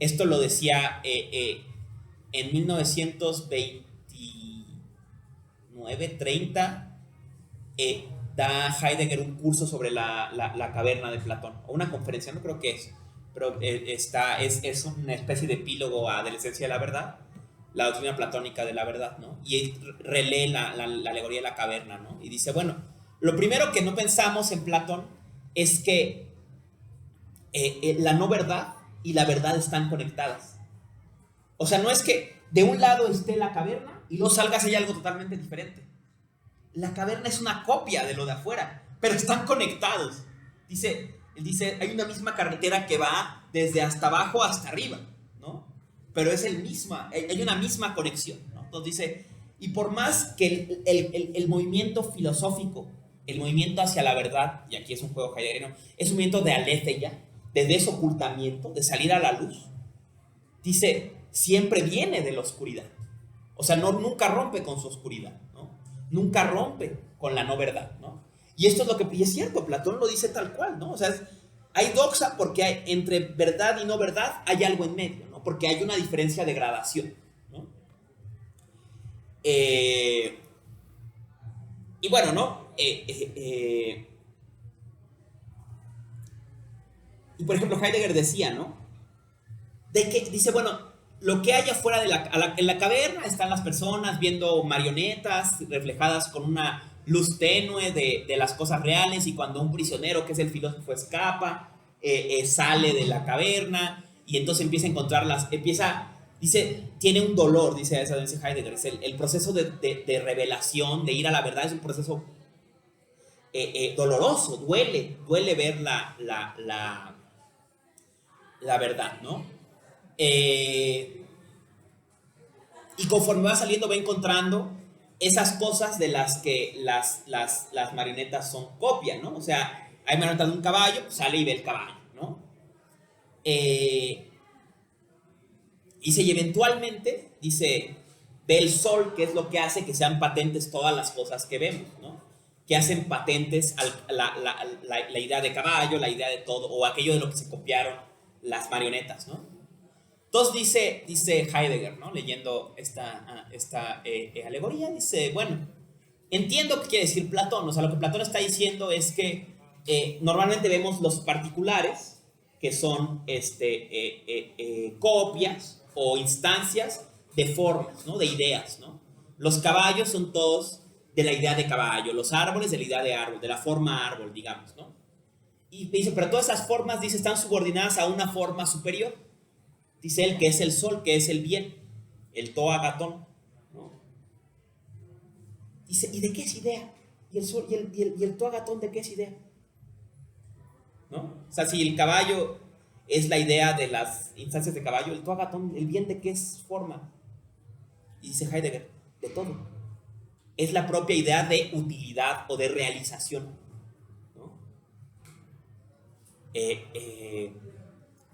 Esto lo decía en 1929-30, da Heidegger un curso sobre la caverna de Platón, o una conferencia, no creo que es, pero es una especie de epílogo a De la esencia de la verdad, la doctrina platónica de la verdad, ¿no? Y relee la alegoría de la caverna, ¿no? Y dice, bueno, lo primero que no pensamos en Platón es que la no verdad y la verdad están conectadas. O sea, no es que de un lado esté la caverna y luego salgas y algo totalmente diferente. La caverna es una copia de lo de afuera, pero están conectados. Él dice, hay una misma carretera que va desde hasta abajo hasta arriba, ¿no? Pero es hay una misma conexión, ¿no? Entonces dice, y por más que el movimiento filosófico, el movimiento hacia la verdad, y aquí es un juego heideggeriano, es un movimiento de aletheia, de desocultamiento, de salir a la luz, dice, siempre viene de la oscuridad. O sea, nunca rompe con su oscuridad, ¿no? Nunca rompe con la no verdad, ¿no? Y esto es lo que, y es cierto, Platón lo dice tal cual, ¿no? O sea, hay doxa porque entre verdad y no verdad hay algo en medio, ¿no? Porque hay una diferencia de gradación, ¿no? Y bueno, ¿no? Y por ejemplo, Heidegger decía, ¿no? Dice, bueno, lo que hay afuera en la caverna están las personas viendo marionetas reflejadas con una luz tenue de las cosas reales, y cuando un prisionero, que es el filósofo, escapa, sale de la caverna y entonces empieza a encontrarlas, dice, tiene un dolor, dice Heidegger, es el proceso de revelación, de ir a la verdad, es un proceso doloroso, duele ver la verdad, ¿no? Y conforme va saliendo va encontrando esas cosas de las que las marionetas son copia, ¿no? O sea, hay marionetas de un caballo, pues sale y ve el caballo, ¿no? Y eventualmente, dice, ve el sol, que es lo que hace que sean patentes todas las cosas que vemos, ¿no? que hacen patentes la idea de caballo, la idea de todo, o aquello de lo que se copiaron las marionetas, ¿no? Entonces dice Heidegger, ¿no? Leyendo esta alegoría, dice, bueno, entiendo qué quiere decir Platón. O sea, lo que Platón está diciendo es que normalmente vemos los particulares, que son copias o instancias de formas, ¿no? De ideas, ¿no? Los caballos son todos de la idea de caballo, los árboles de la idea de árbol, de la forma árbol, digamos, ¿no? Y dice, pero todas esas formas, dice, están subordinadas a una forma superior. Dice él que es el sol, que es el bien, el toagatón, ¿no? Dice, ¿y de qué es idea? ¿Y el sol y el toagatón de qué es idea? ¿No? O sea, si el caballo es la idea de las instancias de caballo, el toagatón, el bien de qué es forma. Y dice Heidegger, de todo. Es la propia idea de utilidad o de realización, ¿no?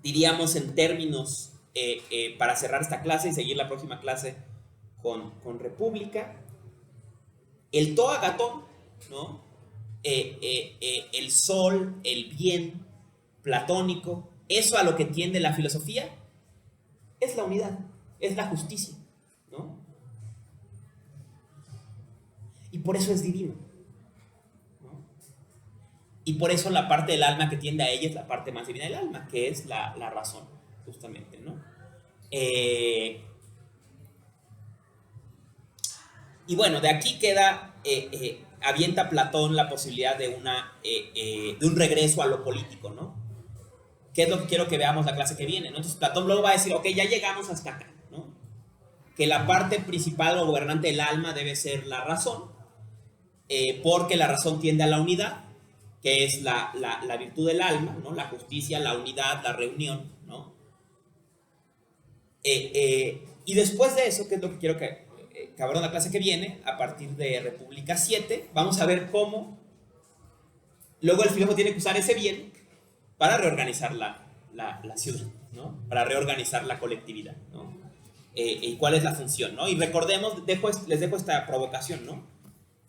Diríamos en términos, para cerrar esta clase y seguir la próxima clase con República, el toagatón, ¿no? El sol, el bien platónico, eso a lo que tiende la filosofía es la unidad, es la justicia, ¿no? Y por eso es divino, ¿no? Y por eso la parte del alma que tiende a ella es la parte más divina del alma, que es la razón, justamente, ¿no? Y bueno, de aquí queda, avienta Platón la posibilidad de un regreso a lo político, ¿no? ¿Qué es lo que quiero que veamos la clase que viene, ¿no? Entonces Platón luego va a decir, ok, ya llegamos hasta acá, ¿no? Que la parte principal o gobernante del alma debe ser la razón, porque la razón tiende a la unidad, que es la virtud del alma, ¿no? La justicia, la unidad, la reunión, ¿no? Y después de eso, que es lo que quiero que abordemos la clase que viene, a partir de República 7, vamos a ver cómo luego el filósofo tiene que usar ese bien para reorganizar la ciudad, ¿no? Para reorganizar la colectividad, ¿no? Y cuál es la función, ¿no? Y recordemos, les dejo esta provocación, ¿no?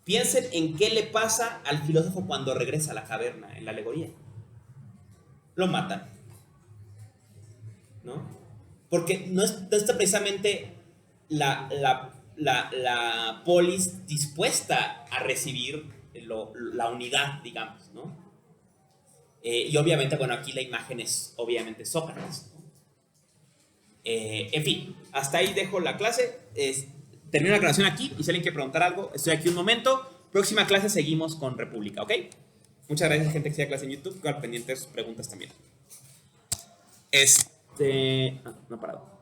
Piensen en qué le pasa al filósofo cuando regresa a la caverna en la alegoría. Lo matan, ¿no? Porque no está precisamente la polis dispuesta a recibir la unidad, digamos, ¿no? Y obviamente, bueno, aquí la imagen es obviamente Sócrates, ¿no? En fin, hasta ahí dejo la clase. Termino la grabación aquí y si alguien quiere preguntar algo, estoy aquí un momento. Próxima clase seguimos con República, ¿ok? Muchas gracias a la gente que sigue clase en YouTube, quedo al pendiente de sus preguntas también. No ha parado.